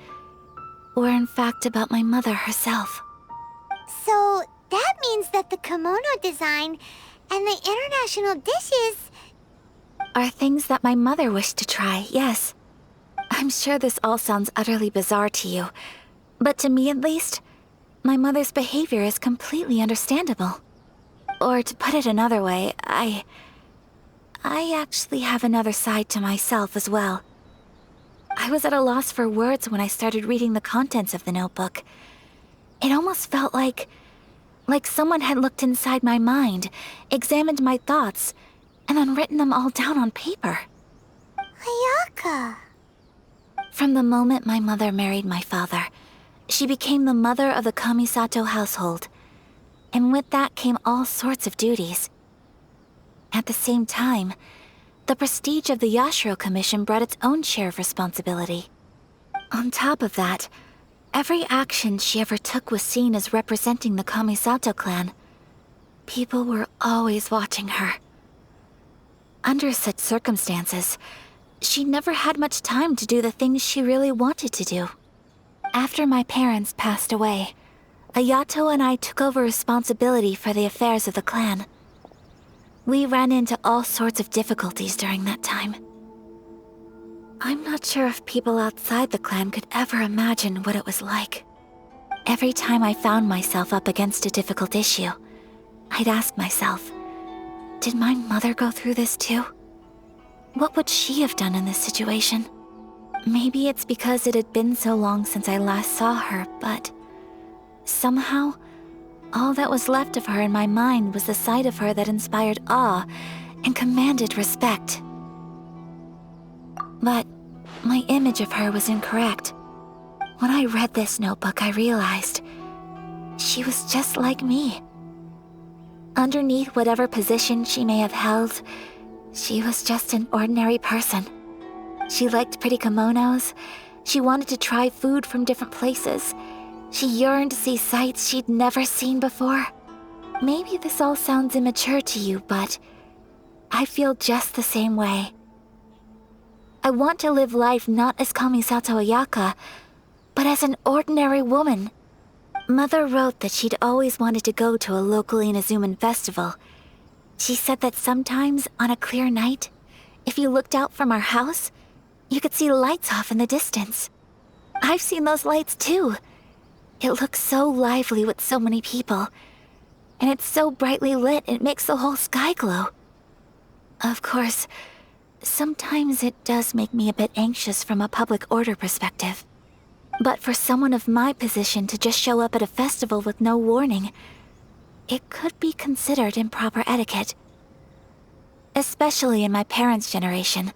were in fact about my mother herself. So that means that the kimono design and the international dishes are things that my mother wished to try, yes. I'm sure this all sounds utterly bizarre to you, but to me at least, my mother's behavior is completely understandable. Or to put it another way, I actually have another side to myself as well. I was at a loss for words when I started reading the contents of the notebook. It almost felt like someone had looked inside my mind, examined my thoughts, and then written them all down on paper. Ayaka. From the moment my mother married my father, she became the mother of the Kamisato household, and with that came all sorts of duties. At the same time, the prestige of the Yashiro Commission brought its own share of responsibility. On top of that, every action she ever took was seen as representing the Kamisato clan. People were always watching her. Under such circumstances, she never had much time to do the things she really wanted to do. After my parents passed away, Ayato and I took over responsibility for the affairs of the clan. We ran into all sorts of difficulties during that time. I'm not sure if people outside the clan could ever imagine what it was like. Every time I found myself up against a difficult issue, I'd ask myself, did my mother go through this too? What would she have done in this situation? Maybe it's because it had been so long since I last saw her, but somehow, all that was left of her in my mind was the side of her that inspired awe and commanded respect. But my image of her was incorrect. When I read this notebook, I realized she was just like me. Underneath whatever position she may have held, she was just an ordinary person. She liked pretty kimonos. She wanted to try food from different places. She yearned to see sights she'd never seen before. Maybe this all sounds immature to you, but I feel just the same way. I want to live life not as Kamisato Ayaka, but as an ordinary woman. Mother wrote that she'd always wanted to go to a local Inazuman festival. She said that sometimes, on a clear night, if you looked out from our house, you could see lights off in the distance. I've seen those lights too. It looks so lively with so many people, and it's so brightly lit it makes the whole sky glow. Of course, sometimes it does make me a bit anxious from a public order perspective. But for someone of my position to just show up at a festival with no warning, it could be considered improper etiquette. Especially in my parents' generation,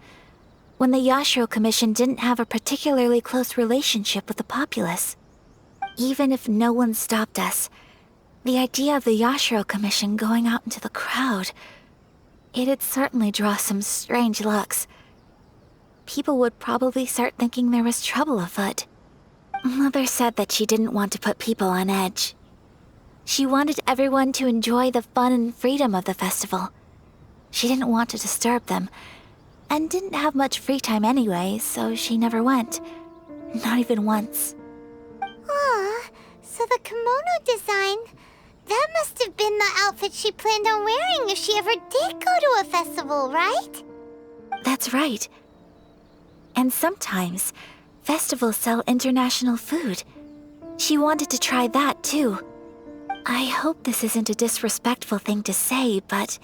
when the Yashiro Commission didn't have a particularly close relationship with the populace. Even if no one stopped us, the idea of the Yashiro Commission going out into the crowd, it'd certainly draw some strange looks. People would probably start thinking there was trouble afoot. Mother said that she didn't want to put people on edge. She wanted everyone to enjoy the fun and freedom of the festival. She didn't want to disturb them, and didn't have much free time anyway, so she never went. Not even once. Aw, so the kimono design, that must have been the outfit she planned on wearing if she ever did go to a festival, right? That's right. And sometimes, festivals sell international food. She wanted to try that too. I hope this isn't a disrespectful thing to say, but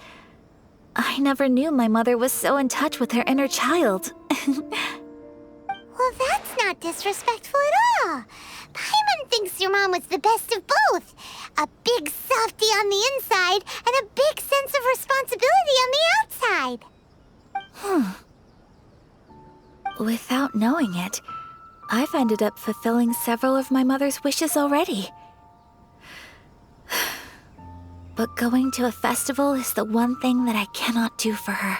I never knew my mother was so in touch with her inner child. Well, that's not disrespectful at all. Paimon thinks your mom was the best of both. A big softie on the inside and a big sense of responsibility on the outside. Without knowing it, I've ended up fulfilling several of my mother's wishes already. But going to a festival is the one thing that I cannot do for her.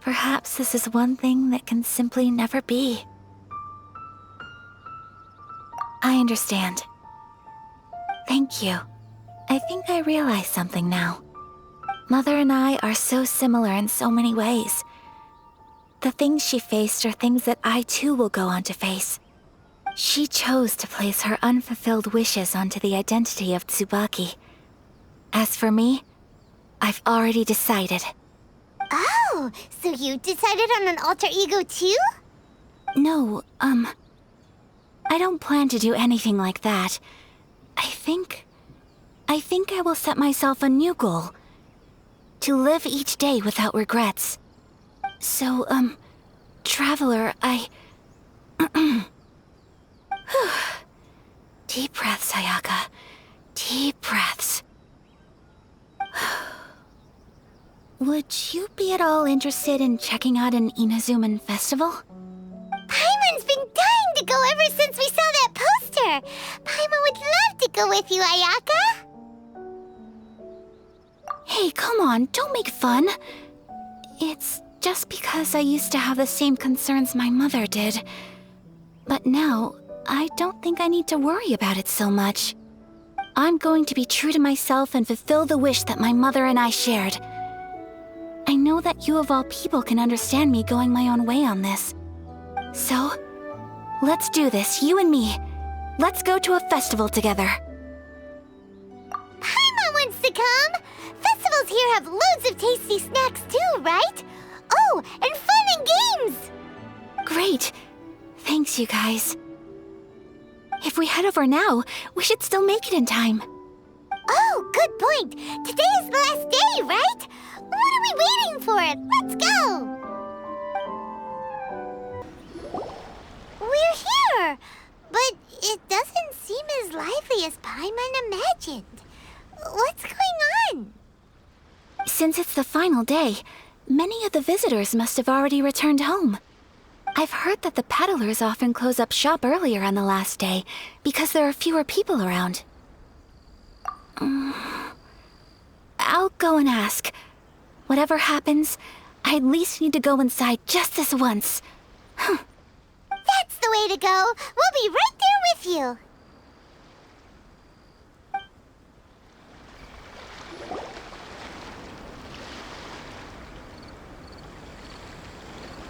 Perhaps this is one thing that can simply never be. I understand. Thank you. I think I realize something now. Mother and I are so similar in so many ways. The things she faced are things that I too will go on to face. She chose to place her unfulfilled wishes onto the identity of Tsubaki. As for me, I've already decided. Oh, so you decided on an alter ego too? No, I don't plan to do anything like that. I think I will set myself a new goal. To live each day without regrets. So, Traveler, Deep breaths, Ayaka. Deep breaths. Would you be at all interested in checking out an Inazuman festival? Paimon's been dying to go ever since we saw that poster. Paimon would love to go with you, Ayaka. Hey, come on, don't make fun. It's just because I used to have the same concerns my mother did. But now, I don't think I need to worry about it so much. I'm going to be true to myself and fulfill the wish that my mother and I shared. I know that you of all people can understand me going my own way on this. So, let's do this, you and me. Let's go to a festival together. Paimon wants to come! Festivals here have loads of tasty snacks too, right? Oh, and fun and games! Great. Thanks, you guys. If we head over now, we should still make it in time. Oh, good point. Today is the last day, right? What are we waiting for? Let's go! We're here, but it doesn't seem as lively as Paimon imagined. What's going on? Since it's the final day, many of the visitors must have already returned home. I've heard that the peddlers often close up shop earlier on the last day because there are fewer people around. I'll go and ask. Whatever happens, I at least need to go inside just this once. That's the way to go. We'll be right there with you.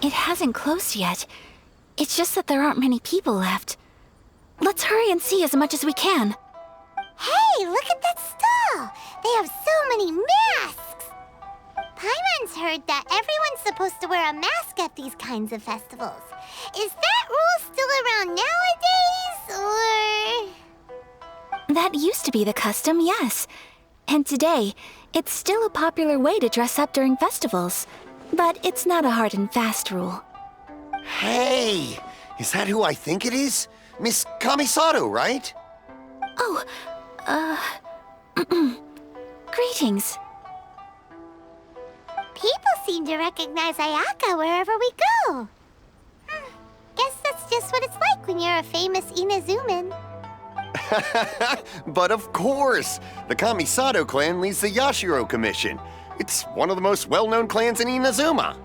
It hasn't closed yet. It's just that there aren't many people left. Let's hurry and see as much as we can. Hey, look at that stall! They have so many masks! Paimon's heard that everyone's supposed to wear a mask at these kinds of festivals. Is that rule still around nowadays, or...? That used to be the custom, yes. And today, it's still a popular way to dress up during festivals. But it's not a hard and fast rule. Hey! Is that who I think it is? Miss Kamisuto, right? Oh, greetings. People seem to recognize Ayaka wherever we go. Guess that's just what it's like when you're a famous Inazuman. But of course! The Kamisato clan leads the Yashiro Commission. It's one of the most well-known clans in Inazuma.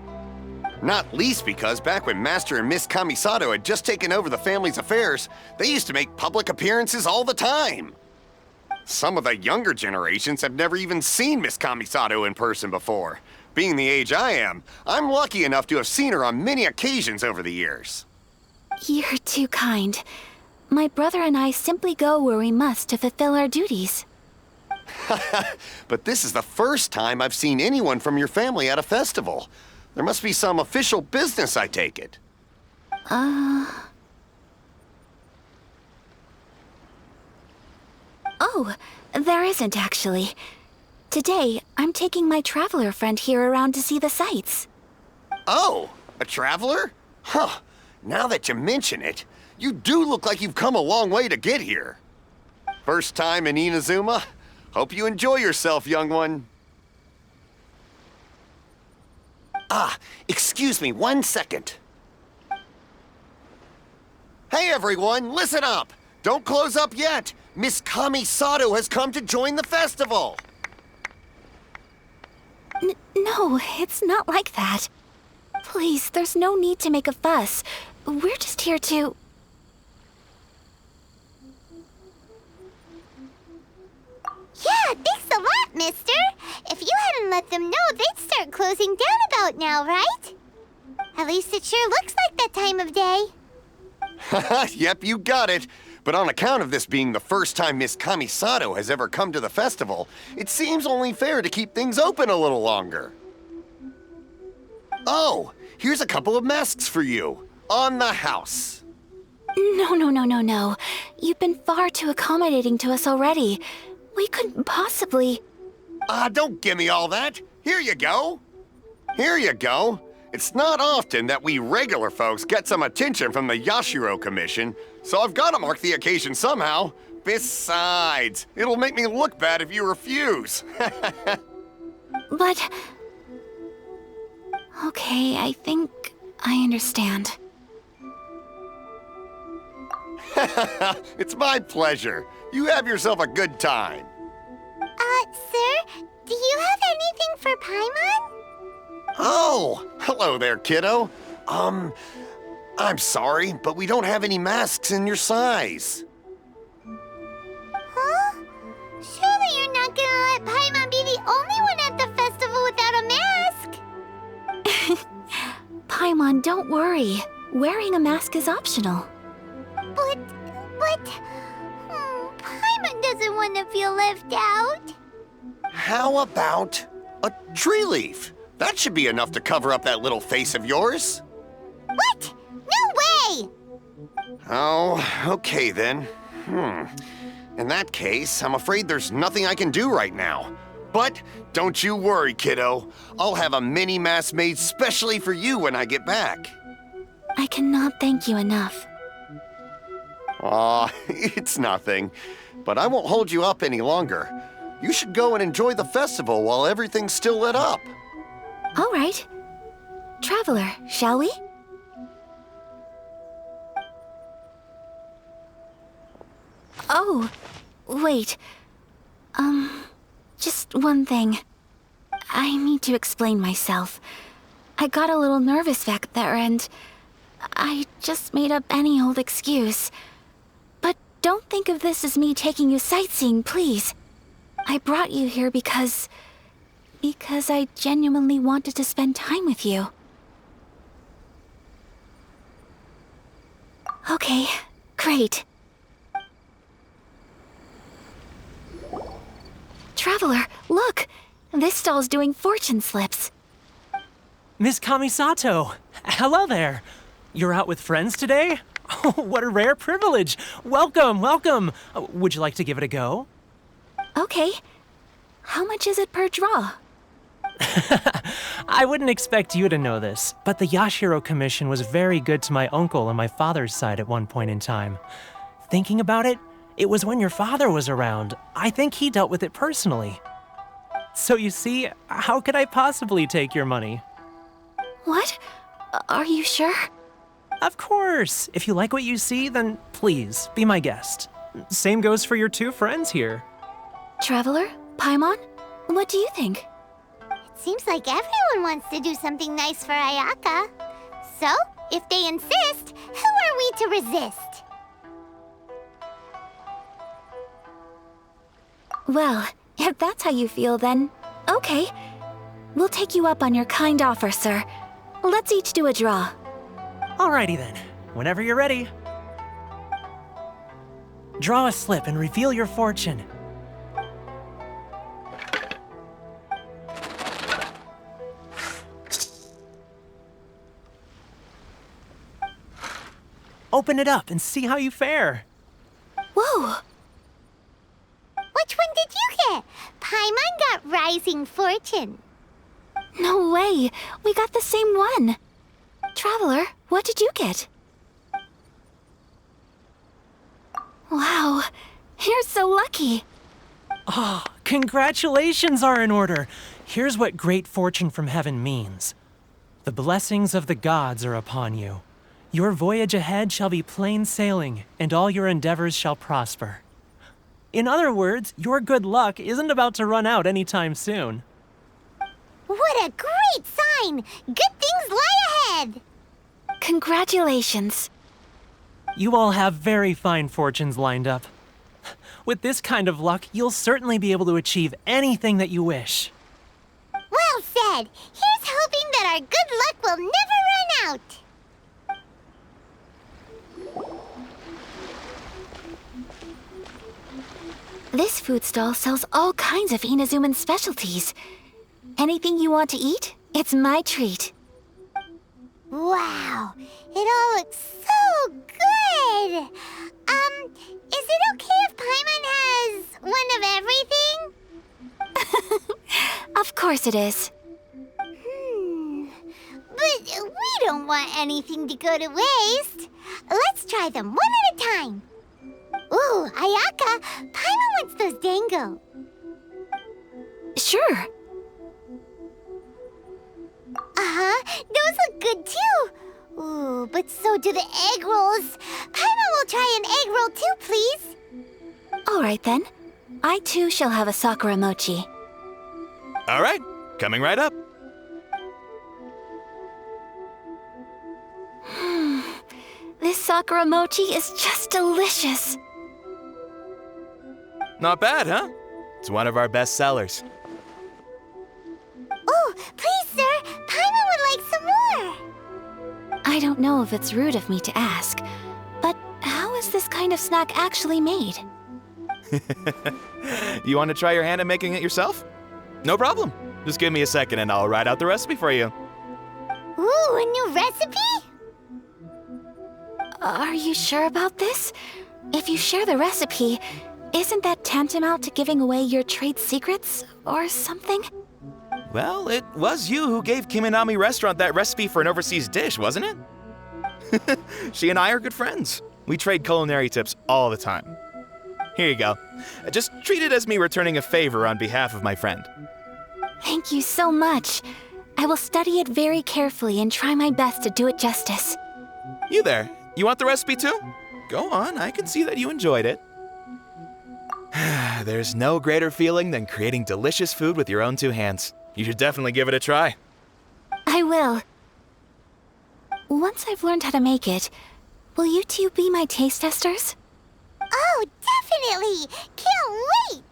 Not least because back when Master and Miss Kamisato had just taken over the family's affairs, they used to make public appearances all the time. Some of the younger generations have never even seen Miss Kamisato in person before. Being the age I am, I'm lucky enough to have seen her on many occasions over the years. You're too kind. My brother and I simply go where we must to fulfill our duties. But this is the first time I've seen anyone from your family at a festival. There must be some official business, I take it. Oh, there isn't actually. Today, I'm taking my traveler friend here around to see the sights. Oh, a traveler? Huh. Now that you mention it, You do look like you've come a long way to get here. First time in Inazuma? Hope you enjoy yourself, young one. Excuse me 1 second. Hey everyone, listen up! Don't close up yet! Miss Kamisato has come to join the festival! No, it's not like that. Please, there's no need to make a fuss. We're just here to... Yeah, thanks a lot, mister. If you hadn't let them know, they'd start closing down about now, right? At least it sure looks like that time of day. Yep, you got it. But on account of this being the first time Miss Kamisato has ever come to the festival, it seems only fair to keep things open a little longer. Oh, here's a couple of masks for you. On the house. No. You've been far too accommodating to us already. We couldn't possibly... Don't give me all that. Here you go. Here you go. It's not often that we regular folks get some attention from the Yashiro Commission, so I've got to mark the occasion somehow. Besides, it'll make me look bad if you refuse. But... Okay, I think I understand. It's my pleasure. You have yourself a good time. Sir, do you have anything for Paimon? Oh, hello there, kiddo. I'm sorry, but we don't have any masks in your size. Huh? Surely you're not gonna let Paimon be the only one at the festival without a mask? Paimon, don't worry. Wearing a mask is optional. But... Paimon doesn't want to feel left out. How about a tree leaf? That should be enough to cover up that little face of yours. What? No way! Oh, okay then. In that case, I'm afraid there's nothing I can do right now. But don't you worry, kiddo. I'll have a mini mask made specially for you when I get back. I cannot thank you enough. Aw, it's nothing. But I won't hold you up any longer. You should go and enjoy the festival while everything's still lit up. All right. Traveler, shall we? Oh, wait. Just one thing. I need to explain myself. I got a little nervous back there and I just made up any old excuse. But don't think of this as me taking you sightseeing, please. I brought you here because I genuinely wanted to spend time with you. Okay, great. Traveler, look! This stall's doing fortune slips. Miss Kamisato! Hello there! You're out with friends today? Oh, what a rare privilege! Welcome, welcome! Would you like to give it a go? Okay. How much is it per draw? I wouldn't expect you to know this, but the Yashiro Commission was very good to my uncle on my father's side at one point in time. Thinking about it, it was when your father was around. I think he dealt with it personally. So you see, how could I possibly take your money? What? Are you sure? Of course! If you like what you see, then please, be my guest. Same goes for your two friends here. Traveler? Paimon? What do you think? Seems like everyone wants to do something nice for Ayaka. So, if they insist, who are we to resist? Well, if that's how you feel, then okay. We'll take you up on your kind offer, sir. Let's each do a draw. Alrighty then, whenever you're ready. Draw a slip and reveal your fortune. Open it up and see how you fare. Whoa! Which one did you get? Paimon got Rising Fortune. No way! We got the same one! Traveler, what did you get? Wow, you're so lucky. Ah, congratulations are in order. Here's what great fortune from heaven means. The blessings of the gods are upon you. Your voyage ahead shall be plain sailing, and all your endeavors shall prosper. In other words, your good luck isn't about to run out anytime soon. What a great sign! Good things lie ahead! Congratulations. You all have very fine fortunes lined up. With this kind of luck, you'll certainly be able to achieve anything that you wish. Well said! Here's hoping that our good luck will never run out! This food stall sells all kinds of Inazuman specialties. Anything you want to eat, it's my treat. Wow, it all looks so good! Is it okay if Paimon has one of everything? Of course it is. But we don't want anything to go to waste. Let's try them one at a time. Ooh, Ayaka, Paimon wants those dango. Sure. Those look good too. Ooh, but so do the egg rolls. Paimon will try an egg roll too, please. All right then. I too shall have a Sakura mochi. All right, coming right up. This Sakura mochi is just delicious. Not bad, huh? It's one of our best sellers. Oh, please, sir. Paimon would like some more. I don't know if it's rude of me to ask, but how is this kind of snack actually made? You want to try your hand at making it yourself? No problem. Just give me a second and I'll write out the recipe for you. Ooh, a new recipe? Are you sure about this? If you share the recipe, isn't that tantamount to giving away your trade secrets or something? Well, it was you who gave Kiminami Restaurant that recipe for an overseas dish, wasn't it? She and I are good friends. We trade culinary tips all the time. Here you go. Just treat it as me returning a favor on behalf of my friend. Thank you so much. I will study it very carefully and try my best to do it justice. You there, you want the recipe too? Go on, I can see that you enjoyed it. There's no greater feeling than creating delicious food with your own two hands. You should definitely give it a try. I will. Once I've learned how to make it, will you two be my taste testers? Oh, definitely! Can't wait!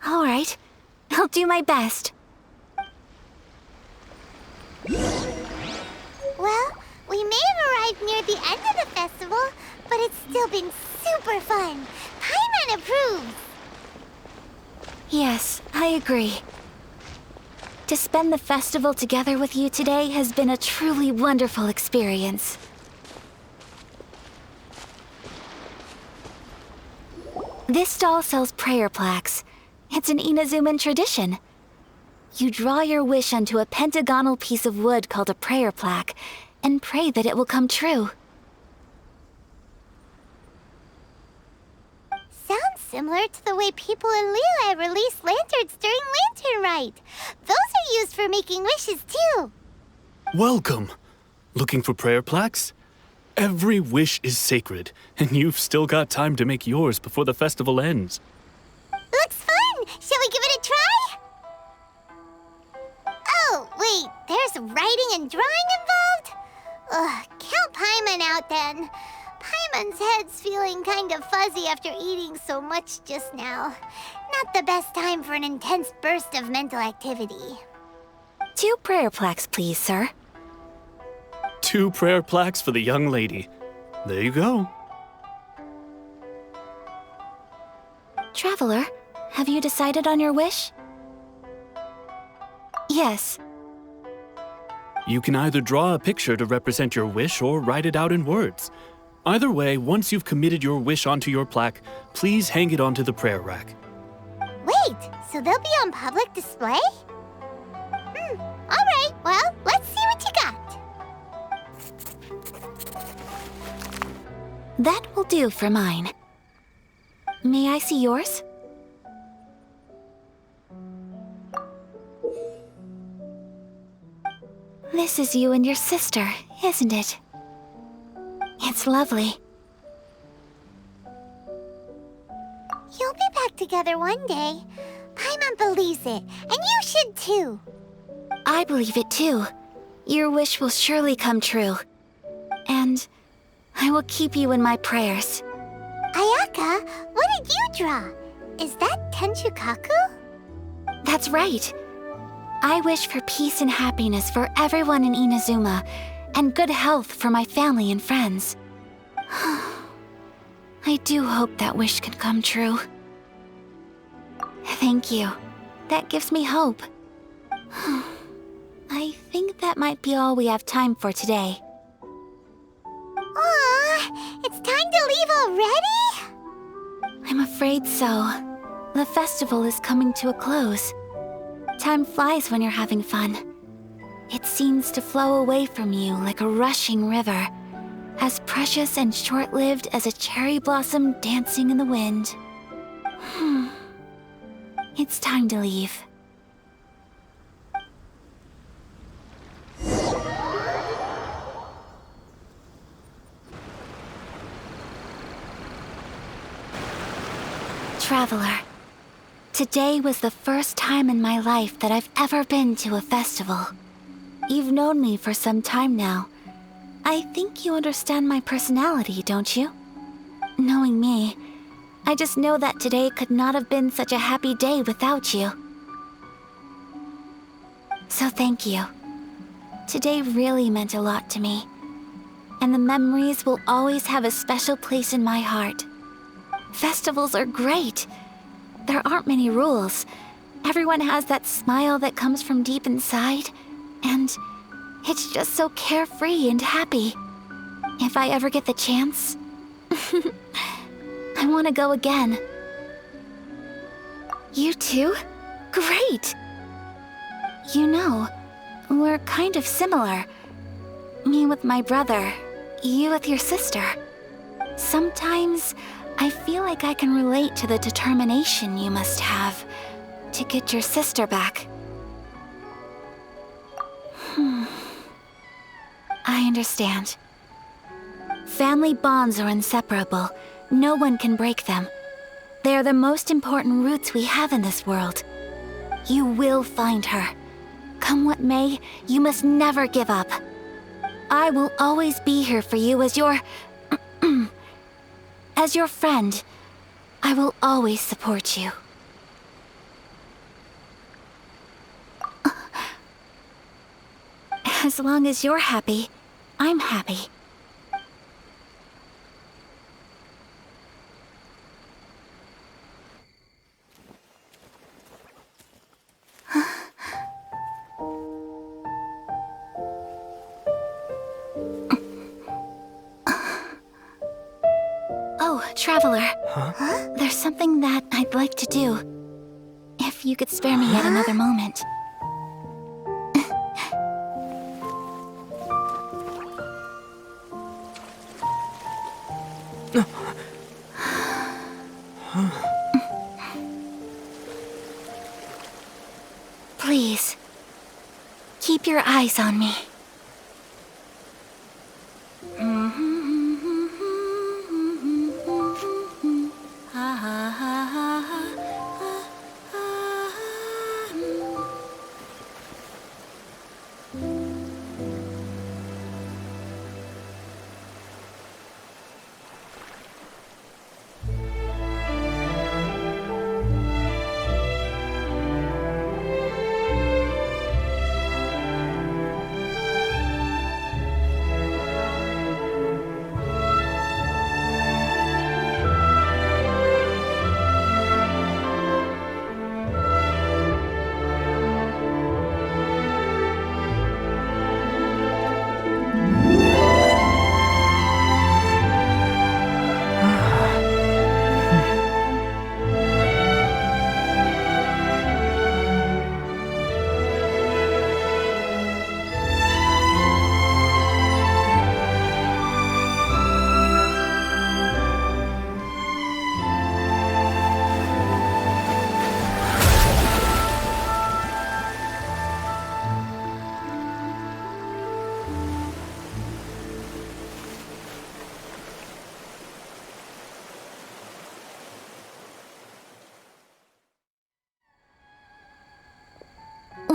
All right. I'll do my best. Well, we may have arrived near the end of the festival, but it's still been super fun. Paimon approves. Yes, I agree. To spend the festival together with you today has been a truly wonderful experience. This stall sells prayer plaques. It's an Inazuman tradition. You draw your wish onto a pentagonal piece of wood called a prayer plaque, and pray that it will come true. Sounds similar to the way people in Liyue release lanterns during Lantern Rite. Those are used for making wishes too. Welcome. Looking for prayer plaques? Every wish is sacred, and you've still got time to make yours before the festival ends. Looks fun! Shall we give it a try? Oh, wait, there's writing and drawing involved? Ugh, count Paimon out then. Paimon's head's feeling kind of fuzzy after eating so much just now. Not the best time for an intense burst of mental activity. 2 prayer plaques, please, sir. 2 prayer plaques for the young lady. There you go. Traveler, have you decided on your wish? Yes. You can either draw a picture to represent your wish or write it out in words. Either way, once you've committed your wish onto your plaque, please hang it onto the prayer rack. Wait, so they'll be on public display? Alright, well, let's see what you got. That will do for mine. May I see yours? This is you and your sister, isn't it? It's lovely. You'll be back together one day. Paimon believes it, and you should too. I believe it too. Your wish will surely come true. And I will keep you in my prayers. Ayaka, what did you draw? Is that Tenchukaku? That's right. I wish for peace and happiness for everyone in Inazuma, and good health for my family and friends. I do hope that wish can come true. Thank you. That gives me hope. I think that might be all we have time for today. Aw, it's time to leave already? I'm afraid so. The festival is coming to a close. Time flies when you're having fun. It seems to flow away from you like a rushing river, as precious and short-lived as a cherry blossom dancing in the wind. It's time to leave. Traveler, today was the first time in my life that I've ever been to a festival. You've known me for some time now. I think you understand my personality, don't you? Knowing me, I just know that today could not have been such a happy day without you. So thank you. Today really meant a lot to me, and the memories will always have a special place in my heart. Festivals are great. There aren't many rules. Everyone has that smile that comes from deep inside, and it's just so carefree and happy. If I ever get the chance, I want to go again. You too? Great! You know, we're kind of similar. Me with my brother, you with your sister. Sometimes I feel like I can relate to the determination you must have to get your sister back. I understand. Family bonds are inseparable. No one can break them. They are the most important roots we have in this world. You will find her. Come what may, you must never give up. I will always be here for you as your... as your friend. I will always support you. As long as you're happy, I'm happy. Oh, Traveler. Huh? There's something that I'd like to do. If you could spare me yet another moment. Please, keep your eyes on me.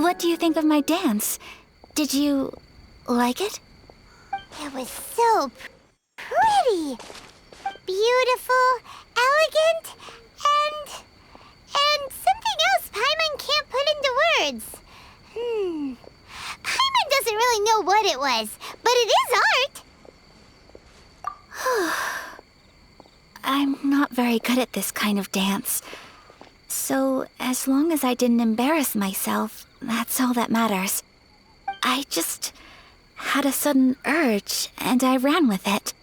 What do you think of my dance? Did you like it? It was so pretty. Beautiful, elegant, and something else Paimon can't put into words. Paimon doesn't really know what it was, but it is art. I'm not very good at this kind of dance. So, as long as I didn't embarrass myself, that's all that matters. I just had a sudden urge, and I ran with it.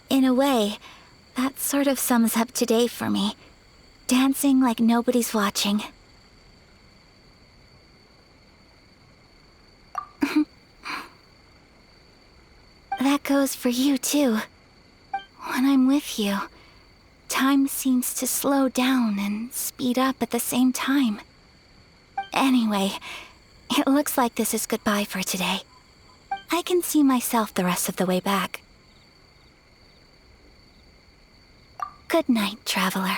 In a way, that sort of sums up today for me. Dancing like nobody's watching. That goes for you, too. When I'm with you, time seems to slow down and speed up at the same time. Anyway, it looks like this is goodbye for today. I can see myself the rest of the way back. Good night, traveler.